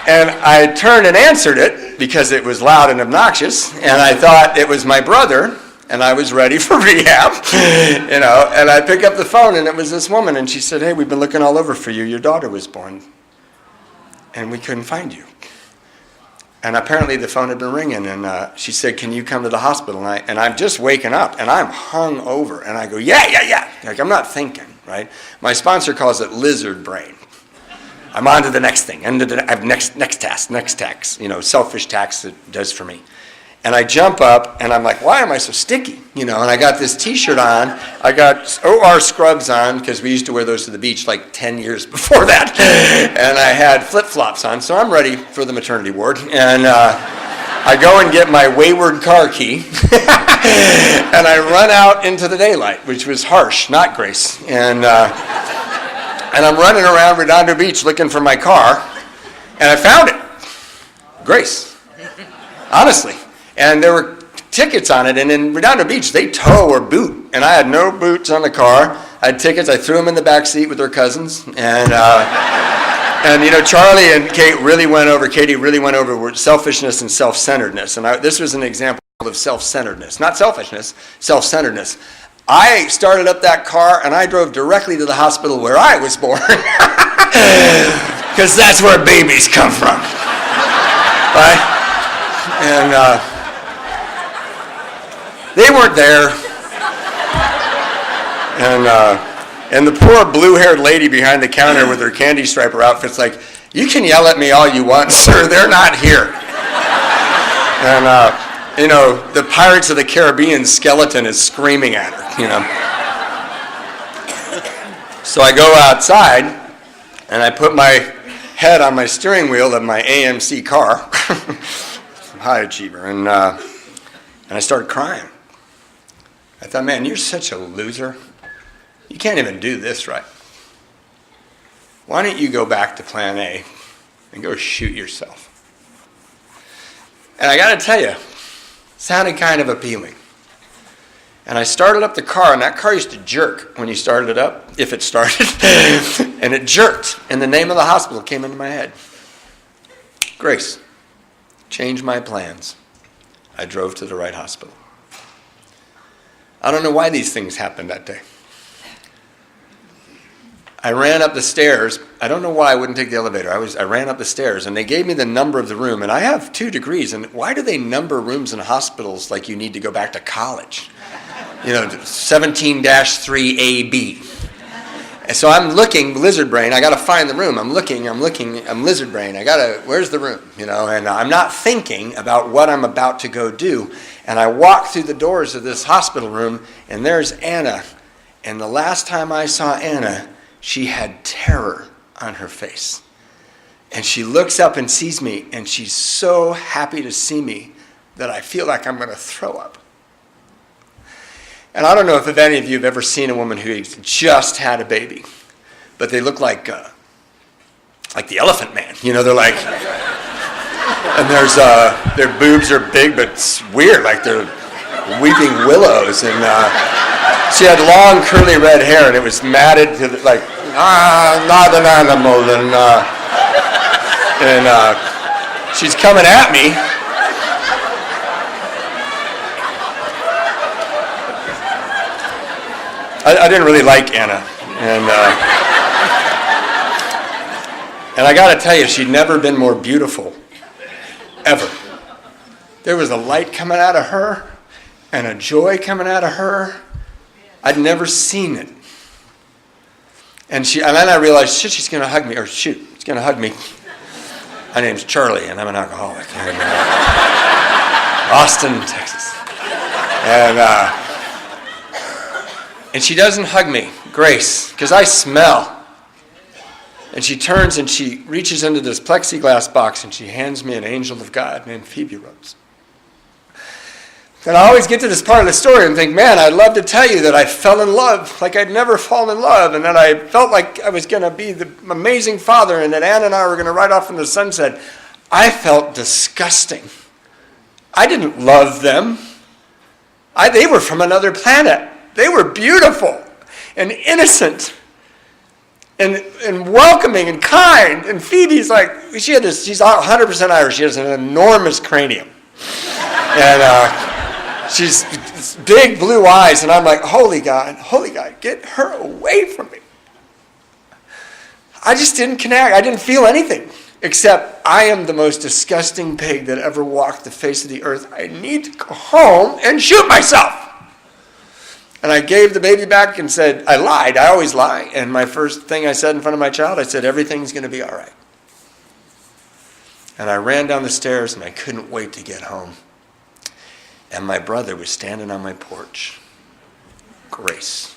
And I turned and answered it because it was loud and obnoxious, and I thought it was my brother. And I was ready for rehab, and I pick up the phone, and it was this woman, and she said, hey, we've been looking all over for you. Your daughter was born, and we couldn't find you. And apparently the phone had been ringing, and she said, can you come to the hospital? And I'm just waking up, and I'm hung over, and I go, yeah. Like, I'm not thinking, right? My sponsor calls it lizard brain. I'm on to the next thing, and I have next tax, selfish tax that does for me. And I jump up, and I'm like, why am I so sticky? And I got this T-shirt on. I got OR scrubs on, because we used to wear those to the beach like 10 years before that. And I had flip-flops on, so I'm ready for the maternity ward. And I go and get my wayward car key, and I run out into the daylight, which was harsh, not Grace. And I'm running around Redondo Beach looking for my car, and I found it. Grace. Honestly. And there were tickets on it, and in Redondo Beach, they tow or boot. And I had no boots on the car. I had tickets. I threw them in the back seat with her cousins. And And, Charlie and Katie really went over selfishness and self-centeredness. And this was an example of self-centeredness. Not selfishness, self-centeredness. I started up that car, and I drove directly to the hospital where I was born. Because that's where babies come from. Right? And they weren't there. And the poor blue-haired lady behind the counter with her candy striper outfit's like, you can yell at me all you want, sir, they're not here. And, the Pirates of the Caribbean skeleton is screaming at her, So I go outside, and I put my head on my steering wheel of my AMC car, high achiever, and I started crying. I thought, man, you're such a loser. You can't even do this right. Why don't you go back to plan A and go shoot yourself? And I got to tell you, it sounded kind of appealing. And I started up the car, and that car used to jerk when you started it up, if it started. And it jerked, and the name of the hospital came into my head. Grace. Changed my plans. I drove to the right hospital. I don't know why these things happened that day. I ran up the stairs. I don't know why I wouldn't take the elevator. I ran up the stairs, and they gave me the number of the room. And I have 2 degrees. And why do they number rooms in hospitals like you need to go back to college? 17-3AB. And so I'm looking, lizard brain. I got to find the room. I'm looking. I'm lizard brain. Where's the room? And I'm not thinking about what I'm about to go do. And I walk through the doors of this hospital room, and there's Anna. And the last time I saw Anna, she had terror on her face. And she looks up and sees me, and she's so happy to see me that I feel like I'm going to throw up. And I don't know if any of you have ever seen a woman who just had a baby, but they look like the Elephant Man. They're like, and their boobs are big, but it's weird, like they're weeping willows. And she had long, curly red hair, and it was matted to not an animal. And she's coming at me. I didn't really like Anna. And I got to tell you, she'd never been more beautiful, ever. There was a light coming out of her and a joy coming out of her. I'd never seen it. And then I realized, she's going to hug me. She's going to hug me. My name's Charlie, and I'm an alcoholic. I'm in Austin, Texas. And she doesn't hug me, Grace, because I smell. And she turns and she reaches into this plexiglass box and she hands me an angel of God named Phoebe Rose. And I always get to this part of the story and think, man, I'd love to tell you that I fell in love like I'd never fallen in love, and that I felt like I was going to be the amazing father, and that Anna and I were going to ride off in the sunset. I felt disgusting. I didn't love them. They were from another planet. They were beautiful and innocent and welcoming and kind. And Phoebe's like, she's 100% Irish. She has an enormous cranium. And she's big blue eyes. And I'm like, holy God, get her away from me. I just didn't connect. I didn't feel anything except I am the most disgusting pig that ever walked the face of the earth. I need to go home and shoot myself. And I gave the baby back and said, I lied. I always lie. And my first thing I said in front of my child, I said, everything's going to be all right. And I ran down the stairs, and I couldn't wait to get home. And my brother was standing on my porch. Grace.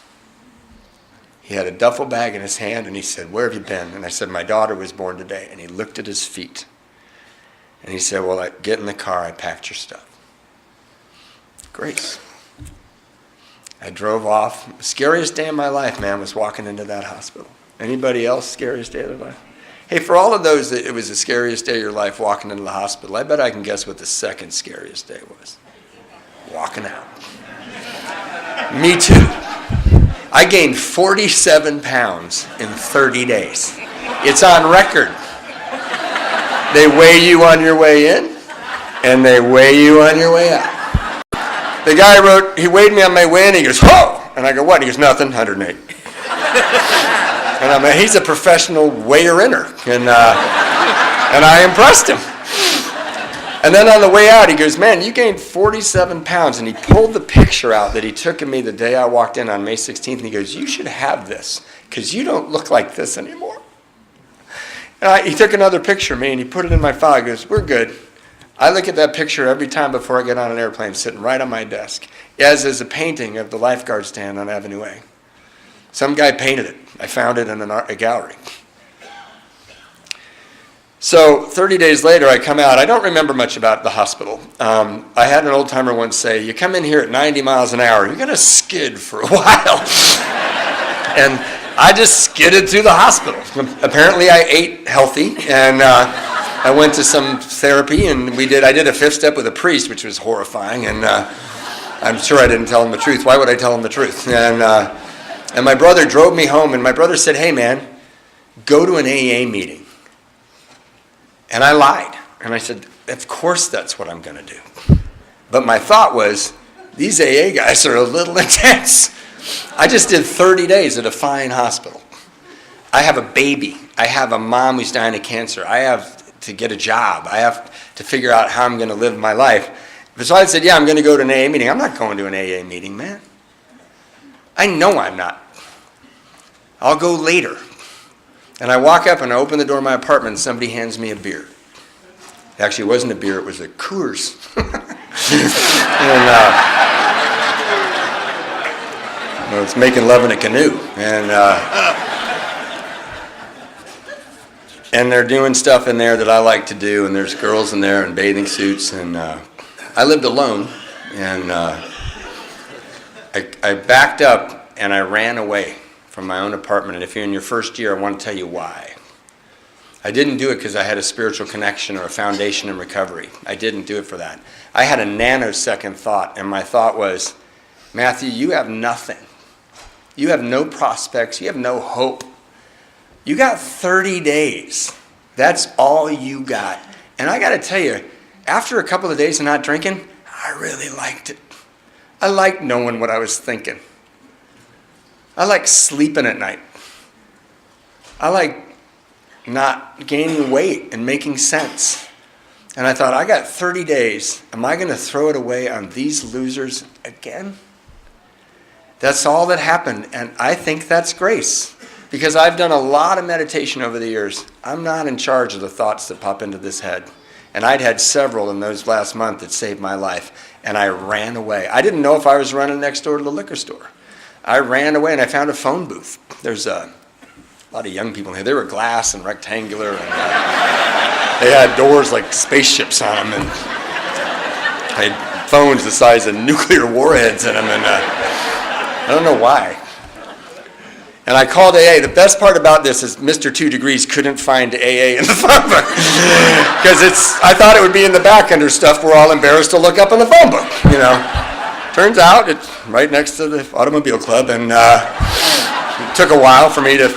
He had a duffel bag in his hand, and he said, where have you been? And I said, my daughter was born today. And he looked at his feet. And he said, well, get in the car. I packed your stuff. Grace. I drove off. The scariest day of my life, man, was walking into that hospital. Anybody else, scariest day of their life? Hey, for all of those that it was the scariest day of your life walking into the hospital, I bet I can guess what the second scariest day was. Walking out. Me too. I gained 47 pounds in 30 days. It's on record. They weigh you on your way in, and they weigh you on your way out. The guy he weighed me on my way in, he goes, "Whoa!" And I go, "What?" And he goes, "Nothing, 108. And he's a professional weigher-inner, and I impressed him. And then on the way out, he goes, "Man, you gained 47 pounds. And he pulled the picture out that he took of me the day I walked in on May 16th, and he goes, "You should have this, because you don't look like this anymore." And he took another picture of me, and he put it in my file. He goes, "We're good." I look at that picture every time before I get on an airplane, sitting right on my desk, as is a painting of the lifeguard stand on Avenue A. Some guy painted it. I found it in a gallery. So 30 days later, I come out. I don't remember much about the hospital. I had an old-timer once say, "You come in here at 90 miles an hour, you're going to skid for a while." And I just skidded through the hospital. Apparently, I ate healthy, and I went to some therapy, and I did a fifth step with a priest, which was horrifying, and I'm sure I didn't tell him the truth. Why would I tell him the truth? And my brother drove me home, and my brother said, "Hey, man, go to an AA meeting." And I lied, and I said, "Of course that's what I'm going to do." But my thought was, these AA guys are a little intense. I just did 30 days at a fine hospital. I have a baby. I have a mom who's dying of cancer. I have to get a job. I have to figure out how I'm going to live my life. So I said, "Yeah, I'm going to go to an AA meeting." I'm not going to an AA meeting, man. I know I'm not. I'll go later. And I walk up and I open the door of my apartment, and somebody hands me a beer. Actually, it wasn't a beer, it was a Coors. It's making love in a canoe. And they're doing stuff in there that I like to do, and there's girls in there in bathing suits, and I lived alone, and I backed up and I ran away from my own apartment. And if you're in your first year, I want to tell you why. I didn't do it because I had a spiritual connection or a foundation in recovery. I didn't do it for that. I had a nanosecond thought, and my thought was, "Matthew, you have nothing. You have no prospects. You have no hope. You got 30 days. That's all you got." And I got to tell you, after a couple of days of not drinking, I really liked it. I liked knowing what I was thinking. I like sleeping at night. I like not gaining weight and making sense. And I thought, I got 30 days. Am I going to throw it away on these losers again? That's all that happened. And I think that's grace. Because I've done a lot of meditation over the years. I'm not in charge of the thoughts that pop into this head. And I'd had several in those last month that saved my life. And I ran away. I didn't know if I was running next door to the liquor store. I ran away and I found a phone booth. There's a lot of young people in here. They were glass and rectangular. And they had doors like spaceships on them. And I had phones the size of nuclear warheads in them. And I don't know why. And I called AA. The best part about this is Mr. 2 Degrees couldn't find AA in the phone book. Because I thought it would be in the back under stuff we're all embarrassed to look up in the phone book, you know. Turns out it's right next to the automobile club, and it took a while for me to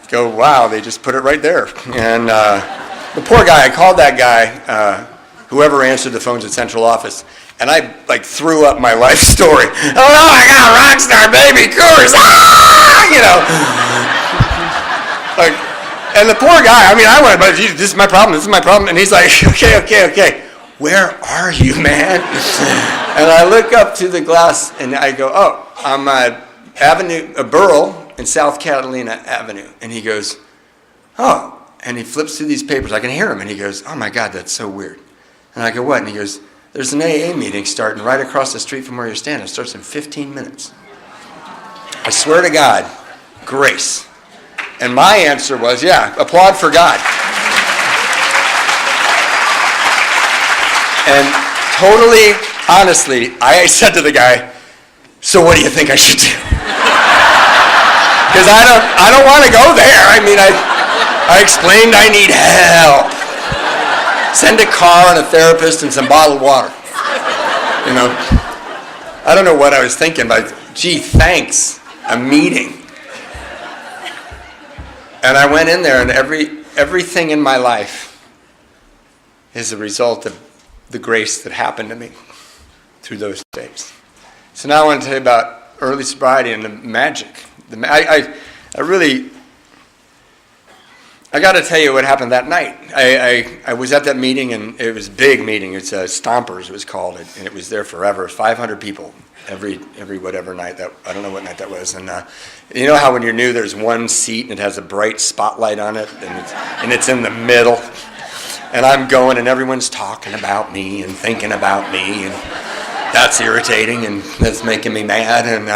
go, wow, they just put it right there. And the poor guy, I called that guy, whoever answered the phones at central office, and I threw up my life story. "Oh no, I got a rock star baby, Coors, you know. And the poor guy, I went, "But this is my problem, and he's like, okay. Where are you, man? And I look up to the glass and I go, "Oh, I'm at Burrell in South Catalina Avenue." And he goes, "Oh," and he flips through these papers. I can hear him, and he goes, "Oh my God, that's so weird." And I go, "What?" And he goes, "There's an AA meeting starting right across the street from where you're standing. It starts in 15 minutes. I swear to God, grace." And my answer was, yeah, applaud for God. And totally honestly, I said to the guy, "So what do you think I should do?" Because I don't want to go there. I explained I need help. Send a car and a therapist and some bottled water. You know, I don't know what I was thinking, but gee, thanks, a meeting. And I went in there, and everything in my life is a result of the grace that happened to me through those days. So now I want to tell you about early sobriety and the magic. I got to tell you what happened that night. I was at that meeting, and it was a big meeting. It's Stompers, it was called, and it was there forever. 500 people every whatever night. I don't know what night that was. And you know how when you're new, there's one seat, and it has a bright spotlight on it, and it's in the middle. And I'm going, and everyone's talking about me and thinking about me, and that's irritating, and that's making me mad. And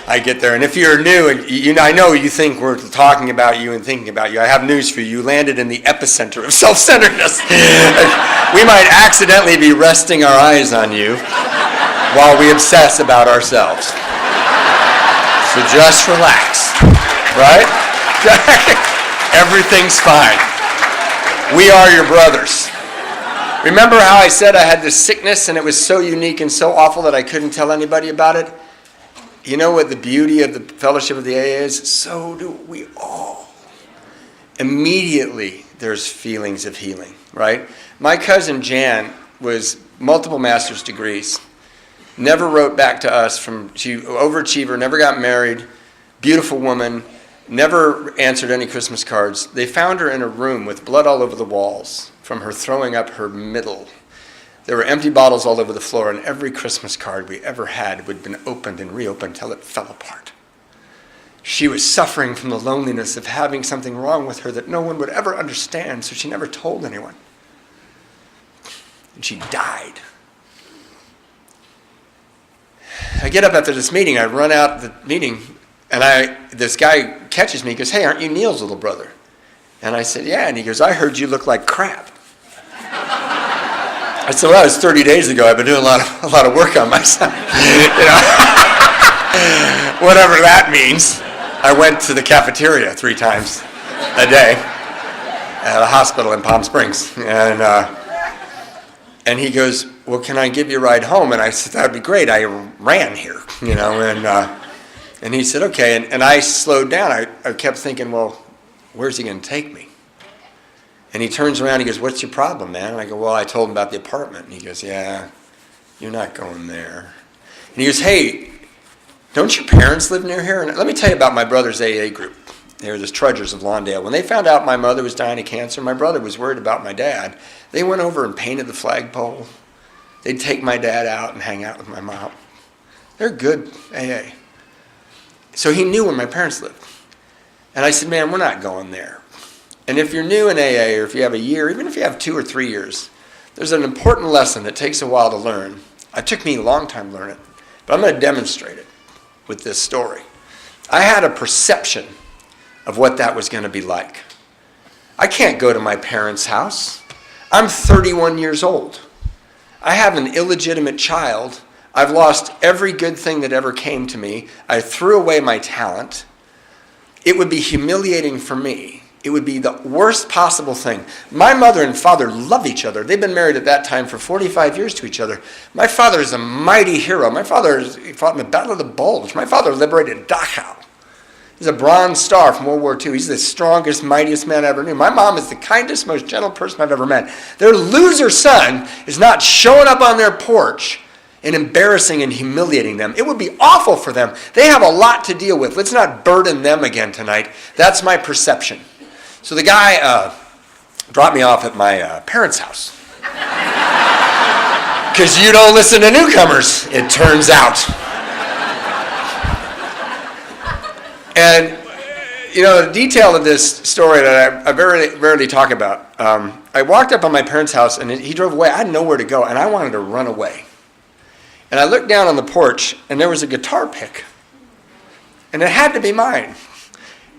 I get there, and if you're new, and I know you think we're talking about you and thinking about you. I have news for you. You landed in the epicenter of self-centeredness. We might accidentally be resting our eyes on you while we obsess about ourselves. So just relax, right? Everything's fine. We are your brothers. Remember how I said I had this sickness and it was so unique and so awful that I couldn't tell anybody about it? You know what the beauty of the fellowship of the AA is? So do we all. Immediately there's feelings of healing, right? My cousin Jan was multiple master's degrees. Never wrote back to us she overachiever, never got married, beautiful woman, never answered any Christmas cards. They found her in a room with blood all over the walls from her throwing up her middle. There were empty bottles all over the floor, and every Christmas card we ever had would have been opened and reopened till it fell apart. She was suffering from the loneliness of having something wrong with her that no one would ever understand, so she never told anyone. And she died. I get up after this meeting, I run out the meeting, and this guy catches me, he goes, "Hey, aren't you Neil's little brother?" And I said, "Yeah," and he goes, "I heard you look like crap." I said, "Well, that was 30 days ago. I've been doing a lot of work on myself." Whatever that means. I went to the cafeteria 3 times a day at a hospital in Palm Springs. And he goes, "Well, can I give you a ride home?" And I said, "That'd be great. I ran here, and he said, "Okay." And I slowed down. I kept thinking, well, where's he going to take me? And he turns around, he goes, "What's your problem, man?" And I go, "Well, I told him about the apartment." And he goes, "Yeah, you're not going there." And he goes, "Hey, don't your parents live near here?" And let me tell you about my brother's AA group. They were the Trudgers of Lawndale. When they found out my mother was dying of cancer, my brother was worried about my dad. They went over and painted the flagpole. They'd take my dad out and hang out with my mom. They're good AA. So he knew where my parents lived. And I said, "Man, we're not going there." And if you're new in AA, or if you have a year, even if you have 2 or 3 years, there's an important lesson that takes a while to learn. It took me a long time to learn it, but I'm going to demonstrate it with this story. I had a perception of what that was going to be like. I can't go to my parents' house. I'm 31 years old. I have an illegitimate child. I've lost every good thing that ever came to me. I threw away my talent. It would be humiliating for me. It would be the worst possible thing. My mother and father love each other. They've been married at that time for 45 years to each other. My father is a mighty hero. My father fought in the Battle of the Bulge. My father liberated Dachau. He's a Bronze Star from World War II. He's the strongest, mightiest man I ever knew. My mom is the kindest, most gentle person I've ever met. Their loser son is not showing up on their porch and embarrassing and humiliating them. It would be awful for them. They have a lot to deal with. Let's not burden them again tonight. That's my perception. So the guy dropped me off at my parents' house. Because you don't listen to newcomers, it turns out. And, the detail of this story that I very rarely talk about, I walked up on my parents' house, and he drove away. I had nowhere to go, and I wanted to run away. And I looked down on the porch, and there was a guitar pick. And it had to be mine.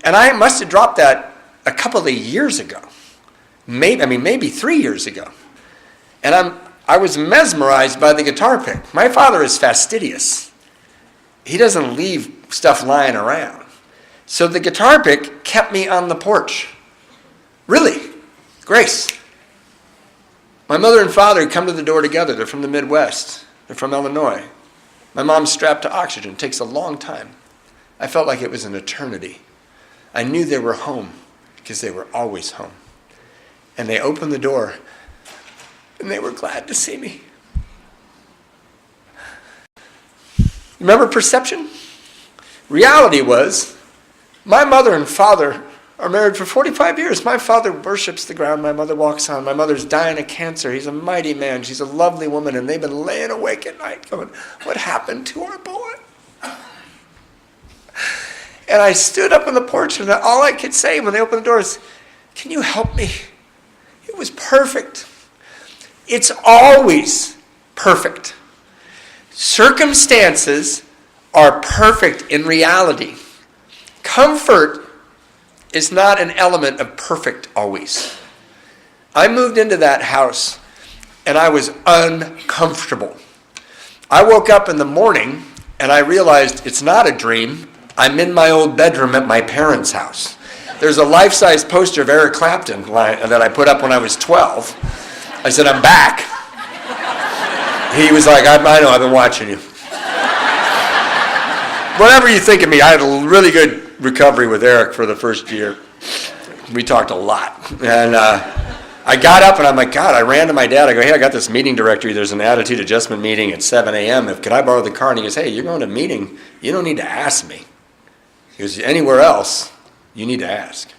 And I must have dropped that a couple of years ago. Maybe 3 years ago. And I was mesmerized by the guitar pick. My father is fastidious. He doesn't leave stuff lying around. So the guitar pick kept me on the porch. Really. Grace. My mother and father come to the door together. They're from the Midwest. They're from Illinois. My mom's strapped to oxygen. It takes a long time. I felt like it was an eternity. I knew they were home. because they were always home. And they opened the door, and they were glad to see me. Remember perception? Reality was, my mother and father are married for 45 years. My father worships the ground my mother walks on. My mother's dying of cancer. He's a mighty man. She's a lovely woman, and they've been laying awake at night going, what happened to our boy? And I stood up on the porch, and all I could say when they opened the doors, can you help me? It was perfect. It's always perfect. Circumstances are perfect in reality. Comfort is not an element of perfect always. I moved into that house, and I was uncomfortable. I woke up in the morning, and I realized it's not a dream. I'm in my old bedroom at my parents' house. There's a life-size poster of Eric Clapton that I put up when I was 12. I said, I'm back. He was like, I know, I've been watching you. Whatever you think of me, I had a really good recovery with Eric for the first year. We talked a lot. And I got up and I'm like, God, I ran to my dad. I go, hey, I got this meeting directory. There's an attitude adjustment meeting at 7 a.m. Could I borrow the car? And he goes, hey, you're going to a meeting. You don't need to ask me. He goes, anywhere else, you need to ask.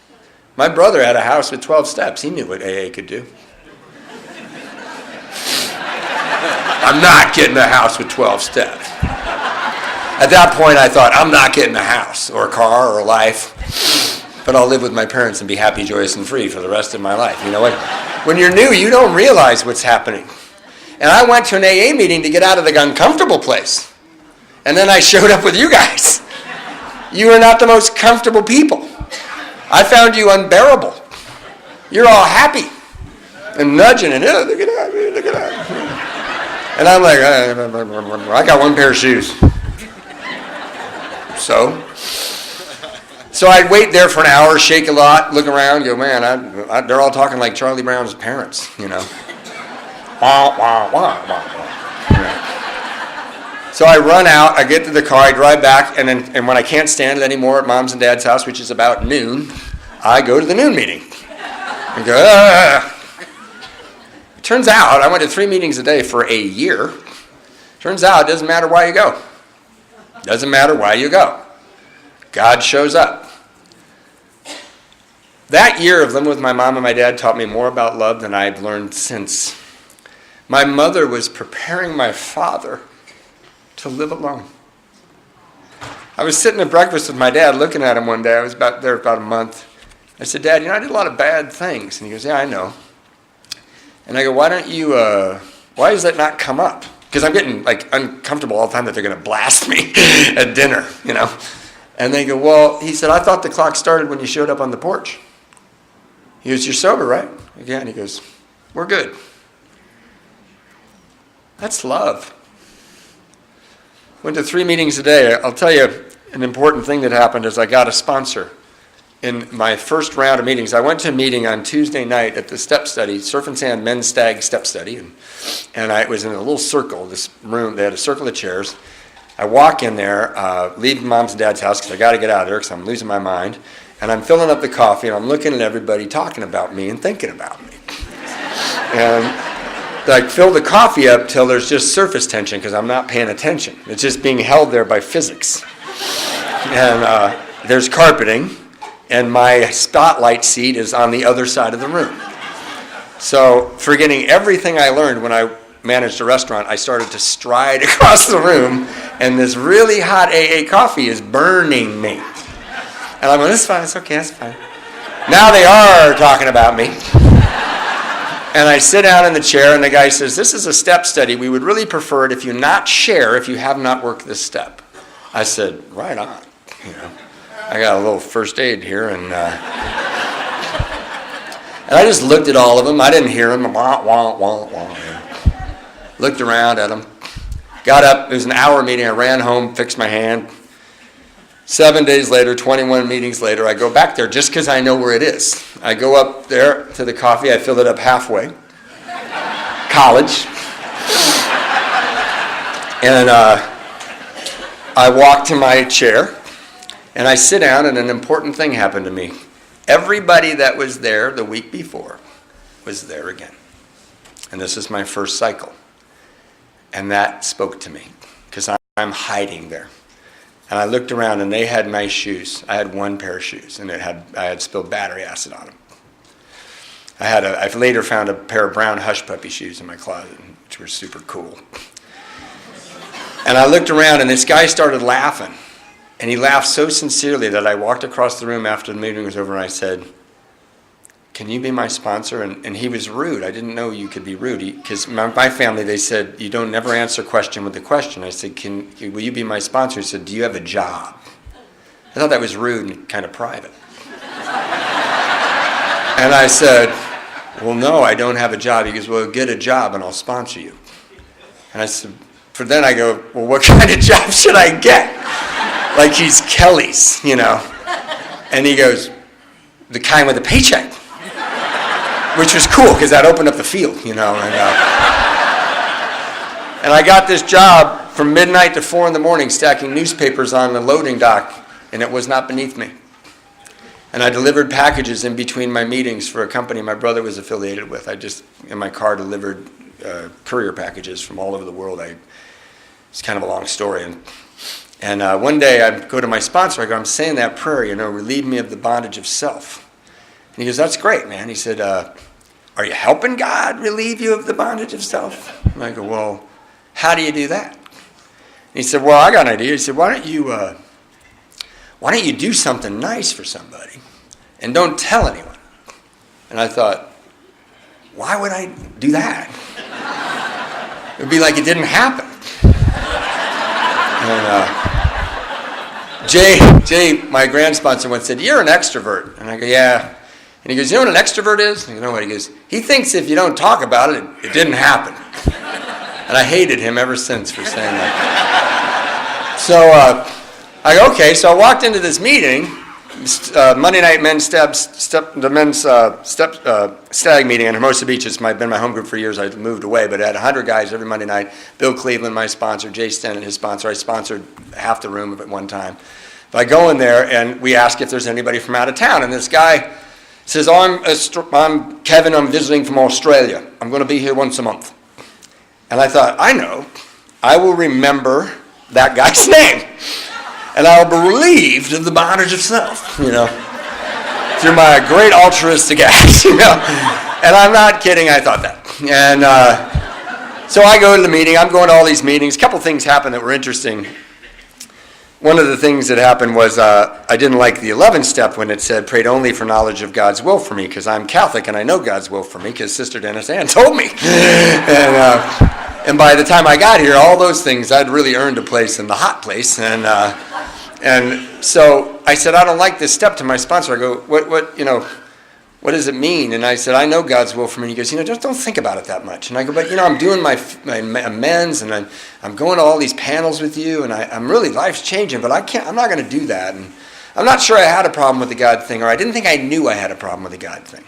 My brother had a house with 12 steps. He knew what AA could do. I'm not getting a house with 12 steps. At that point, I thought, I'm not getting a house or a car or a life, but I'll live with my parents and be happy, joyous, and free for the rest of my life. You know what? When you're new, you don't realize what's happening. And I went to an AA meeting to get out of the uncomfortable place. And then I showed up with you guys. You are not the most comfortable people. I found you unbearable. You're all happy and nudging and, oh, look at that, look at that. And I'm like, I got one pair of shoes. So I'd wait there for an hour, shake a lot, look around, go, man, they're all talking like Charlie Brown's parents, you know. Wah, wah, wah, wah, wah. So I run out, I get to the car, I drive back, and when I can't stand it anymore at Mom's and Dad's house, which is about noon, I go to the noon meeting. And go, ah. It turns out, I went to 3 meetings a day for a year. Turns out, it doesn't matter why you go. Doesn't matter why you go. God shows up. That year of living with my mom and my dad taught me more about love than I've learned since. My mother was preparing my father to live alone. I was sitting at breakfast with my dad looking at him one day. I was there about a month. I said, Dad, I did a lot of bad things. And he goes, yeah, I know. And I go, why does that not come up? Because I'm getting uncomfortable all the time that they're going to blast me at dinner, you know. And they go, well, he said, I thought the clock started when you showed up on the porch. He goes, you're sober, right? Yeah, and he goes, we're good. That's love. Went to 3 meetings a day. I'll tell you an important thing that happened is I got a sponsor. In my first round of meetings, I went to a meeting on Tuesday night at the step study, Surf and Sand Men's Stag Step Study, and I was in a little circle, this room. They had a circle of chairs. I walk in there, leave Mom's and Dad's house because I got to get out of there because I'm losing my mind, and I'm filling up the coffee, and I'm looking at everybody talking about me and thinking about me. And I fill the coffee up till there's just surface tension because I'm not paying attention. It's just being held there by physics. And there's carpeting. And my spotlight seat is on the other side of the room. So, forgetting everything I learned when I managed a restaurant, I started to stride across the room, and this really hot AA coffee is burning me. And I'm going, this is fine, it's okay, that's fine. Now they are talking about me. And I sit down in the chair, and the guy says, this is a step study. We would really prefer it if you not share if you have not worked this step. I said, right on, you know. I got a little first aid here, and I just looked at all of them. I didn't hear them. Wah, wah, wah, wah. Looked around at them. Got up. It was an hour meeting. I ran home, fixed my hand. 7 days later, 21 meetings later, I go back there just because I know where it is. I go up there to the coffee. I fill it up halfway. College. And I walk to my chair. And I sit down, and an important thing happened to me. Everybody that was there the week before was there again. And this is my first cycle. And that spoke to me because I'm hiding there. And I looked around and they had nice shoes. I had one pair of shoes and I had spilled battery acid on them. I later found a pair of brown Hush Puppy shoes in my closet, which were super cool. And I looked around and this guy started laughing. And he laughed so sincerely that I walked across the room after the meeting was over and I said, "Can you be my sponsor?" And he was rude. I didn't know you could be rude. Because my family, they said, you don't never answer a question with a question. I said, will you be my sponsor? He said, "Do you have a job?" I thought that was rude and kind of private. And I said, "Well, no, I don't have a job." He goes, "Well, get a job and I'll sponsor you." And I said, then I go, "Well, what kind of job should I get?" Like he's Kelly's, you know. And he goes, "The kind with a paycheck." Which was cool because that opened up the field, you know. And I got this job from midnight to 4 in the morning stacking newspapers on the loading dock, and it was not beneath me. And I delivered packages in between my meetings for a company my brother was affiliated with. I just, in my car, delivered courier packages from all over the world. It's kind of a long story. And one day I go to my sponsor, I go, "I'm saying that prayer, you know, relieve me of the bondage of self." And he goes, "That's great, man." He said, "Are you helping God relieve you of the bondage of self?" And I go, "Well, how do you do that?" And he said, "Well, I got an idea." He said, why don't you do something nice for somebody and don't tell anyone?" And I thought, why would I do that? It would be like it didn't happen. And Jay, my grand sponsor, once said, "You're an extrovert." And I go, "Yeah." And he goes, "You know what an extrovert is?" And you know what? He goes, "He thinks if you don't talk about it, it didn't happen." And I hated him ever since for saying that. So I go, okay. So I walked into this meeting, Monday night men's stag meeting in Hermosa Beach. It's been my home group for years. I moved away, but I had 100 guys every Monday night. Bill Cleveland, my sponsor, Jay Stennett, his sponsor. I sponsored half the room at one time. But I go in there and we ask if there's anybody from out of town, and this guy says, "Oh, I'm Kevin. I'm visiting from Australia. I'm going to be here once a month." And I thought, I know. I will remember that guy's name. And I'll be relieved of the bondage of self, you know, through my great altruistic acts, you know. And I'm not kidding, I thought that. And so I go to the meeting. I'm going to all these meetings. A couple things happened that were interesting. One of the things that happened was I didn't like the 11th step when it said, "Prayed only for knowledge of God's will for me," because I'm Catholic and I know God's will for me because Sister Dennis Ann told me. And by the time I got here, all those things, I'd really earned a place in the hot place. And so I said, "I don't like this step," to my sponsor. I go, what does it mean? And I said, "I know God's will for me." And he goes, "Just don't think about it that much." And I go, "But, I'm doing my amends and I'm going to all these panels with you and I'm really, life's changing, but I'm not going to do that." And I'm not sure I had a problem with the God thing, or I didn't think I knew I had a problem with the God thing.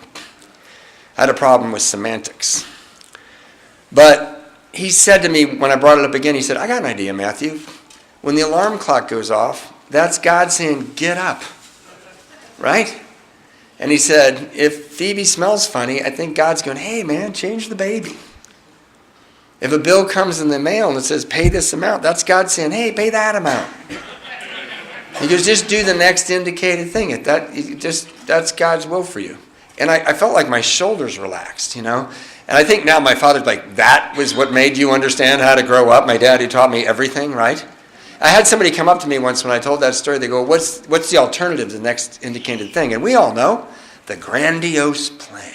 I had a problem with semantics. But he said to me, when I brought it up again, he said, "I got an idea, Matthew. When the alarm clock goes off, that's God saying, get up." Right? And he said, "If Phoebe smells funny, I think God's going, hey, man, change the baby. If a bill comes in the mail and it says, pay this amount, that's God saying, hey, pay that amount." He goes, "Just do the next indicated thing. That's God's will for you." And I felt like my shoulders relaxed, And I think now my father's like, that was what made you understand how to grow up. My daddy taught me everything, right? I had somebody come up to me once when I told that story. They go, what's the alternative to the next indicated thing? And we all know, the grandiose plan.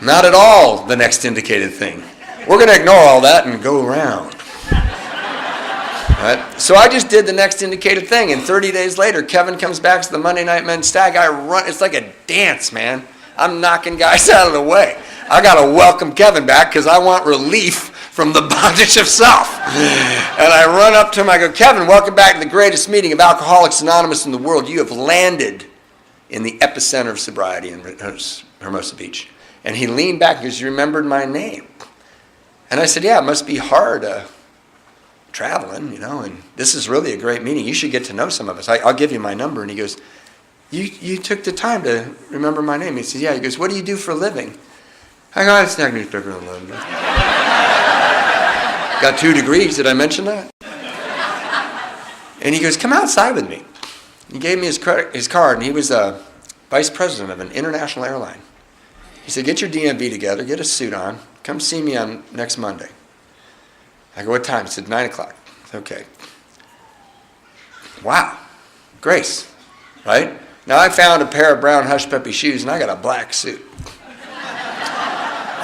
Not at all the next indicated thing. We're going to ignore all that and go around. Right? So I just did the next indicated thing, and 30 days later, Kevin comes back to the Monday Night Men's Stag. I run. It's like a dance, man. I'm knocking guys out of the way. I got to welcome Kevin back because I want relief from the bondage of self. And I run up to him. I go, "Kevin, welcome back to the greatest meeting of Alcoholics Anonymous in the world. You have landed in the epicenter of sobriety in Hermosa Beach." And he leaned back because he remembered my name. And I said, "Yeah, it must be hard traveling, and this is really a great meeting. You should get to know some of us. I'll give you my number." And he goes, You took the time to remember my name. He says, yeah. He goes, what do you do for a living? I go, it's not newspaper in London. Got 2 degrees. Did I mention that? And he goes, come outside with me. He gave me his card, and he was a vice president of an international airline. He said, get your DMV together, get a suit on, come see me on next Monday. I go, what time? He said, 9 o'clock. Okay. Wow. Grace, right? Now I found a pair of brown Hush Puppy shoes, and I got a black suit.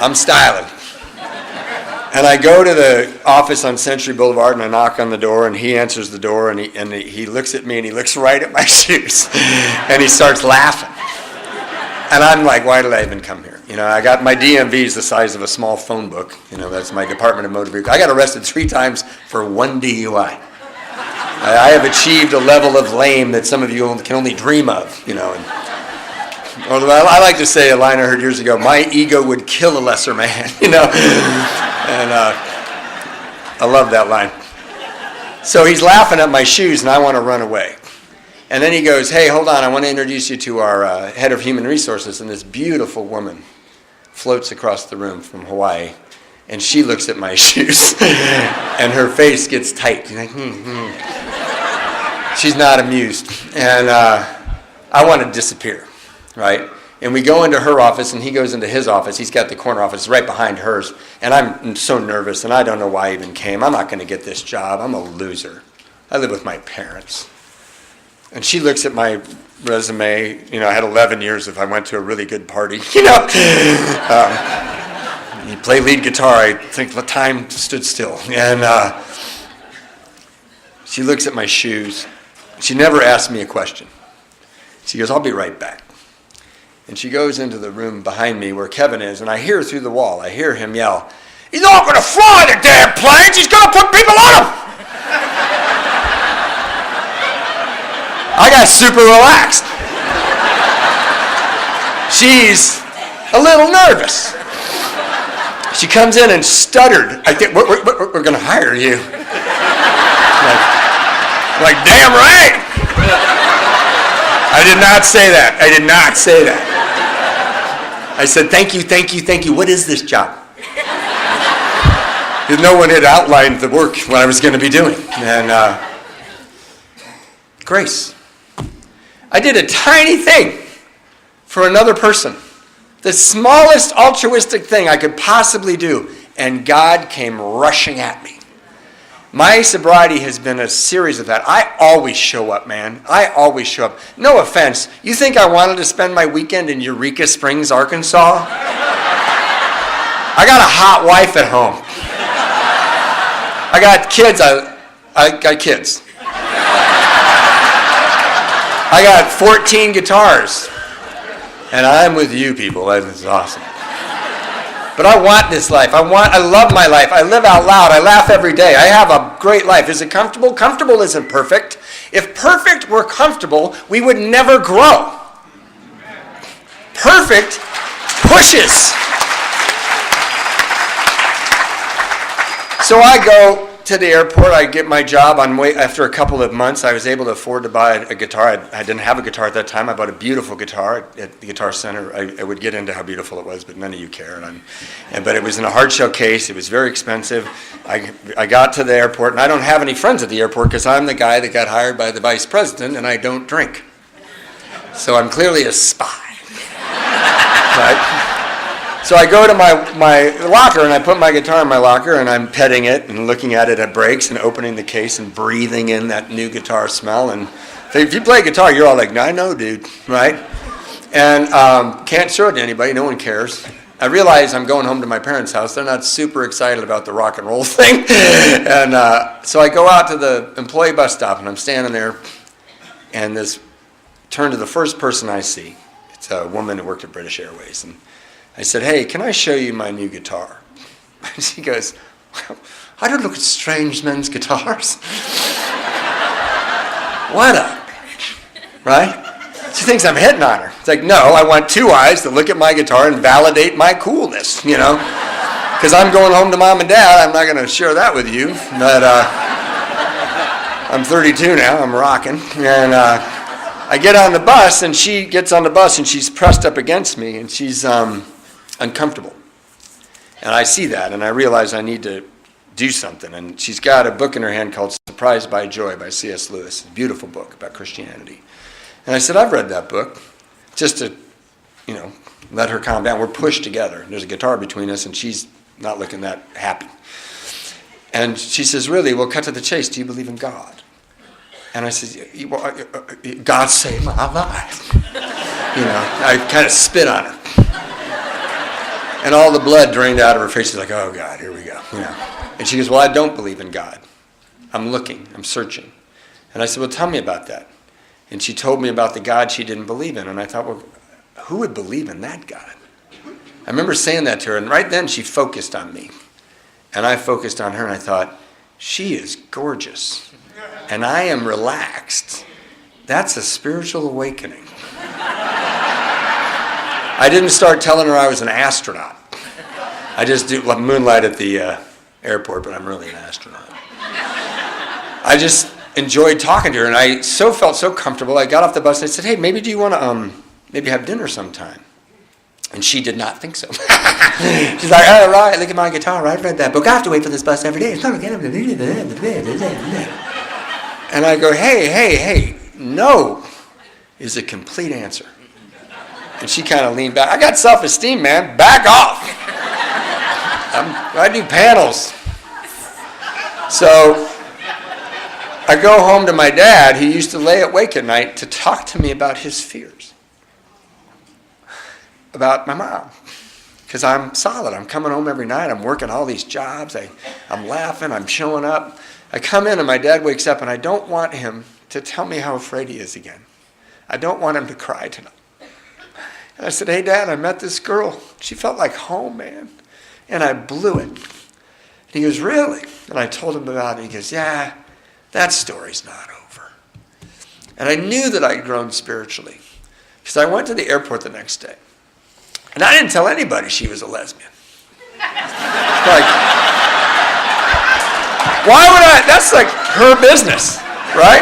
I'm styling. And I go to the office on Century Boulevard, and I knock on the door, and he answers the door, and he looks at me, and he looks right at my shoes, and he starts laughing. And I'm like, why did I even come here? You know, I got my DMVs the size of a small phone book. You know, that's my Department of Motor Vehicles. I got arrested 3 times for 1 DUI. I have achieved a level of lame that some of you can only dream of, you know. Or I like to say a line I heard years ago, my ego would kill a lesser man, you know. And I love that line. So he's laughing at my shoes, and I want to run away. And then he goes, hey, hold on, I want to introduce you to our head of human resources. And this beautiful woman floats across the room from Hawaii. And she looks at my shoes, and her face gets tight. She's like, She's not amused. And I want to disappear, right? And we go into her office, and he goes into his office. He's got the corner office right behind hers. And I'm so nervous, and I don't know why I even came. I'm not going to get this job. I'm a loser. I live with my parents. And she looks at my resume. You know, I had 11 years if I went to a really good party. You know, you play lead guitar. I think the time stood still. And she looks at my shoes. She never asked me a question. She goes, I'll be right back. And she goes into the room behind me where Kevin is, and I hear through the wall, I hear him yell, he's not going to fly the damn planes, he's going to put people on them. I got super relaxed. She's a little nervous. She comes in and stuttered. I think, we're going to hire you. Like, damn right. I did not say that. I did not say that. I said, thank you, thank you, thank you. What is this job? Because no one had outlined the work, what I was going to be doing. And grace. I did a tiny thing for another person. The smallest altruistic thing I could possibly do. And God came rushing at me. My sobriety has been a series of that. I always show up, man. I always show up. No offense. You think I wanted to spend my weekend in Eureka Springs, Arkansas? I got a hot wife at home. I got kids. I got kids. I got 14 guitars. And I'm with you people. That is awesome. But I want this life. I love my life. I live out loud. I laugh every day. I have a great life. Is it comfortable? Comfortable isn't perfect. If perfect were comfortable, we would never grow. Perfect pushes. So I go to the airport. I get my job. After a couple of months, I was able to afford to buy a guitar. I didn't have a guitar at that time. I bought a beautiful guitar at the Guitar Center. I would get into how beautiful it was, but none of you care. But it was in a hard shell case. It was very expensive. I got to the airport, and I don't have any friends at the airport because I'm the guy that got hired by the vice president, and I don't drink. So I'm clearly a spy. Right? So I go to my locker, and I put my guitar in my locker, and I'm petting it and looking at it at breaks and opening the case and breathing in that new guitar smell. And if you play guitar, you're all like, I know, dude, right? And can't show it to anybody. No one cares. I realize I'm going home to my parents' house. They're not super excited about the rock and roll thing. And so I go out to the employee bus stop, and I'm standing there, and turn to the first person I see. It's a woman who worked at British Airways. And I said, hey, can I show you my new guitar? She goes, I don't look at strange men's guitars. What a bitch, right? She thinks I'm hitting on her. It's like, no, I want 2 eyes to look at my guitar and validate my coolness, you know? Because I'm going home to mom and dad. I'm not going to share that with you. But I'm 32 now. I'm rocking. And I get on the bus, and she gets on the bus, and she's pressed up against me, and she's uncomfortable. And I see that, and I realize I need to do something. And she's got a book in her hand called Surprised by Joy by C.S. Lewis. A beautiful book about Christianity. And I said, I've read that book, just to, let her calm down. We're pushed together. There's a guitar between us, and she's not looking that happy. And she says, really, well, cut to the chase. Do you believe in God? And I said, God saved my life. I kind of spit on her. And all the blood drained out of her face. She's like, oh, God, here we go. And she goes, well, I don't believe in God. I'm looking. I'm searching. And I said, well, tell me about that. And she told me about the God she didn't believe in. And I thought, well, who would believe in that God? I remember saying that to her. And right then she focused on me. And I focused on her. And I thought, she is gorgeous. And I am relaxed. That's a spiritual awakening. I didn't start telling her I was an astronaut. I just do moonlight at the airport, but I'm really an astronaut. I just enjoyed talking to her, and I felt so comfortable. I got off the bus and I said, hey, maybe do you want to maybe have dinner sometime? And she did not think so. She's like, all right, look at my guitar. I've read that book. I have to wait for this bus every day. And I go, hey, no is a complete answer. And she kind of leaned back. I got self-esteem, man. Back off. I do panels. So I go home to my dad. He used to lay awake at night to talk to me about his fears. About my mom. Because I'm solid. I'm coming home every night. I'm working all these jobs. I'm laughing. I'm showing up. I come in and my dad wakes up and I don't want him to tell me how afraid he is again. I don't want him to cry tonight. And I said, hey, Dad, I met this girl. She felt like home, man. And I blew it. And he goes, really? And I told him about it. He goes, yeah, that story's not over. And I knew that I'd grown spiritually. Because I went to the airport the next day. And I didn't tell anybody she was a lesbian. Like, why would I? That's like her business, right?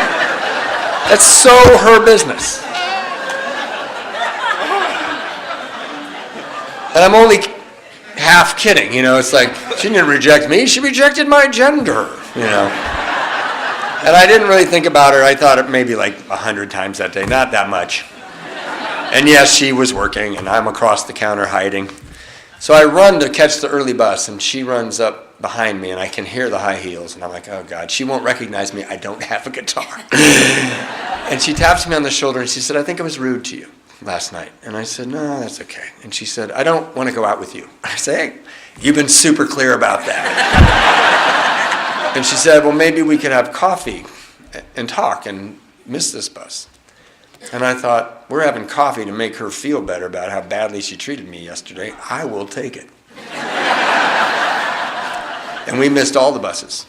That's so her business. And I'm only half kidding, it's like, she didn't reject me, she rejected my gender, And I didn't really think about her. I thought it maybe like 100 times that day, not that much. And yes, she was working, and I'm across the counter hiding. So I run to catch the early bus, and she runs up behind me, and I can hear the high heels, and I'm like, oh, God, she won't recognize me. I don't have a guitar. And she taps me on the shoulder, and she said, I think I was rude to you last night. And I said, no, that's okay. And she said, I don't want to go out with you. I said, hey, you've been super clear about that. And she said, well, maybe we could have coffee and talk and miss this bus. And I thought, we're having coffee to make her feel better about how badly she treated me yesterday. I will take it. And we missed all the buses.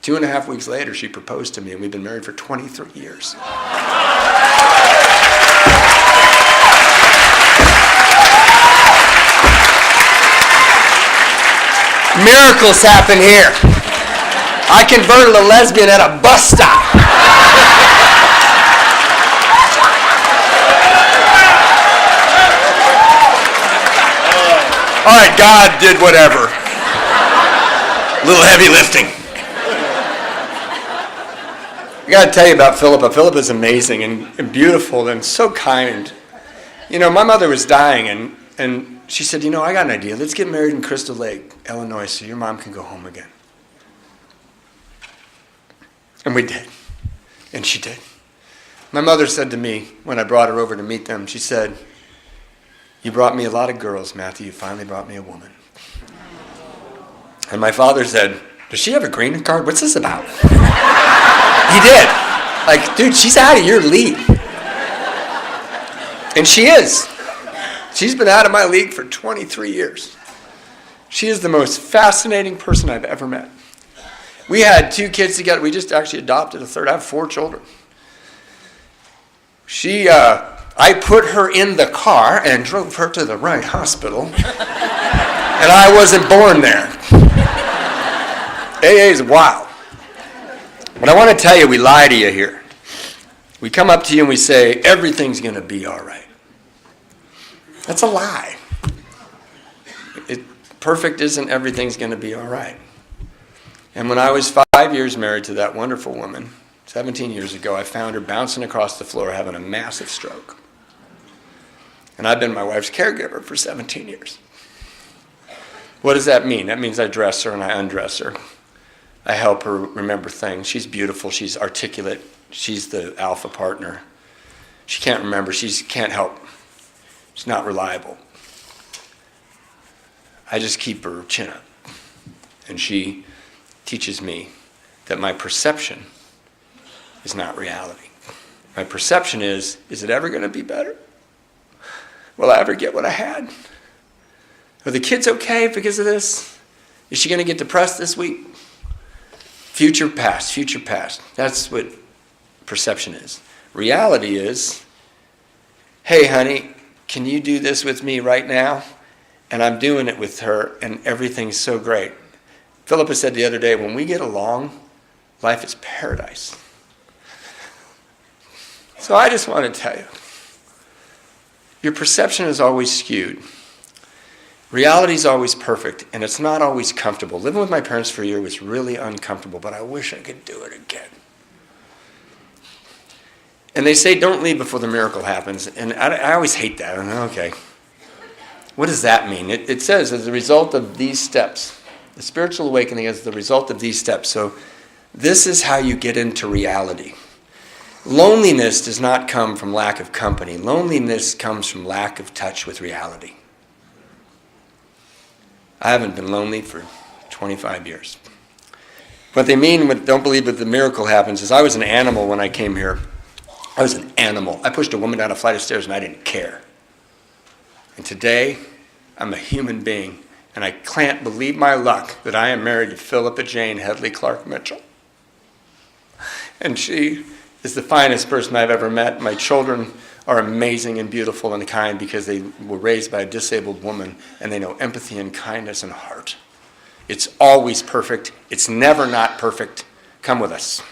2.5 weeks later, she proposed to me, and we've been married for 23 years. Miracles happen here. I converted a lesbian at a bus stop. All right, God did whatever. A little heavy lifting. I got to tell you about Philippa. Philippa's amazing and beautiful and so kind. My mother was dying, and she said, I got an idea. Let's get married in Crystal Lake, Illinois, so your mom can go home again. And we did. And she did. My mother said to me when I brought her over to meet them, she said, you brought me a lot of girls, Matthew. You finally brought me a woman. And my father said, does she have a green card? What's this about? He did. Like, dude, she's out of your league. And she is. She's been out of my league for 23 years. She is the most fascinating person I've ever met. We had 2 kids together. We just actually adopted a third. I have 4 children. I put her in the car and drove her to the right hospital. And I wasn't born there. AA is wild. But I want to tell you, we lie to you here. We come up to you and we say, everything's going to be all right. That's a lie. Perfect isn't everything's going to be all right. And when I was 5 years married to that wonderful woman, 17 years ago, I found her bouncing across the floor having a massive stroke. And I've been my wife's caregiver for 17 years. What does that mean? That means I dress her and I undress her. I help her remember things. She's beautiful. She's articulate. She's the alpha partner. She can't remember. She can't help. She's not reliable. I just keep her chin up. And she teaches me that my perception is not reality. My perception is it ever going to be better? Will I ever get what I had? Are the kids okay because of this? Is she going to get depressed this week? Future, past, future, past. That's what perception is. Reality is, hey, honey, can you do this with me right now? And I'm doing it with her, and everything's so great. Philippa said the other day, when we get along, life is paradise. So I just want to tell you, your perception is always skewed. Reality is always perfect, and it's not always comfortable. Living with my parents for a year was really uncomfortable, but I wish I could do it again. And they say, don't leave before the miracle happens. And I always hate that. I'm like, okay. What does that mean? It says, as a result of these steps, the spiritual awakening is the result of these steps. So this is how you get into reality. Loneliness does not come from lack of company. Loneliness comes from lack of touch with reality. I haven't been lonely for 25 years. What they mean with don't believe that the miracle happens is I was an animal when I came here. I was an animal. I pushed a woman down a flight of stairs and I didn't care. And today, I'm a human being. And I can't believe my luck that I am married to Philippa Jane Headley Clark Mitchell. And she is the finest person I've ever met. My children are amazing and beautiful and kind because they were raised by a disabled woman and they know empathy and kindness and heart. It's always perfect. It's never not perfect. Come with us.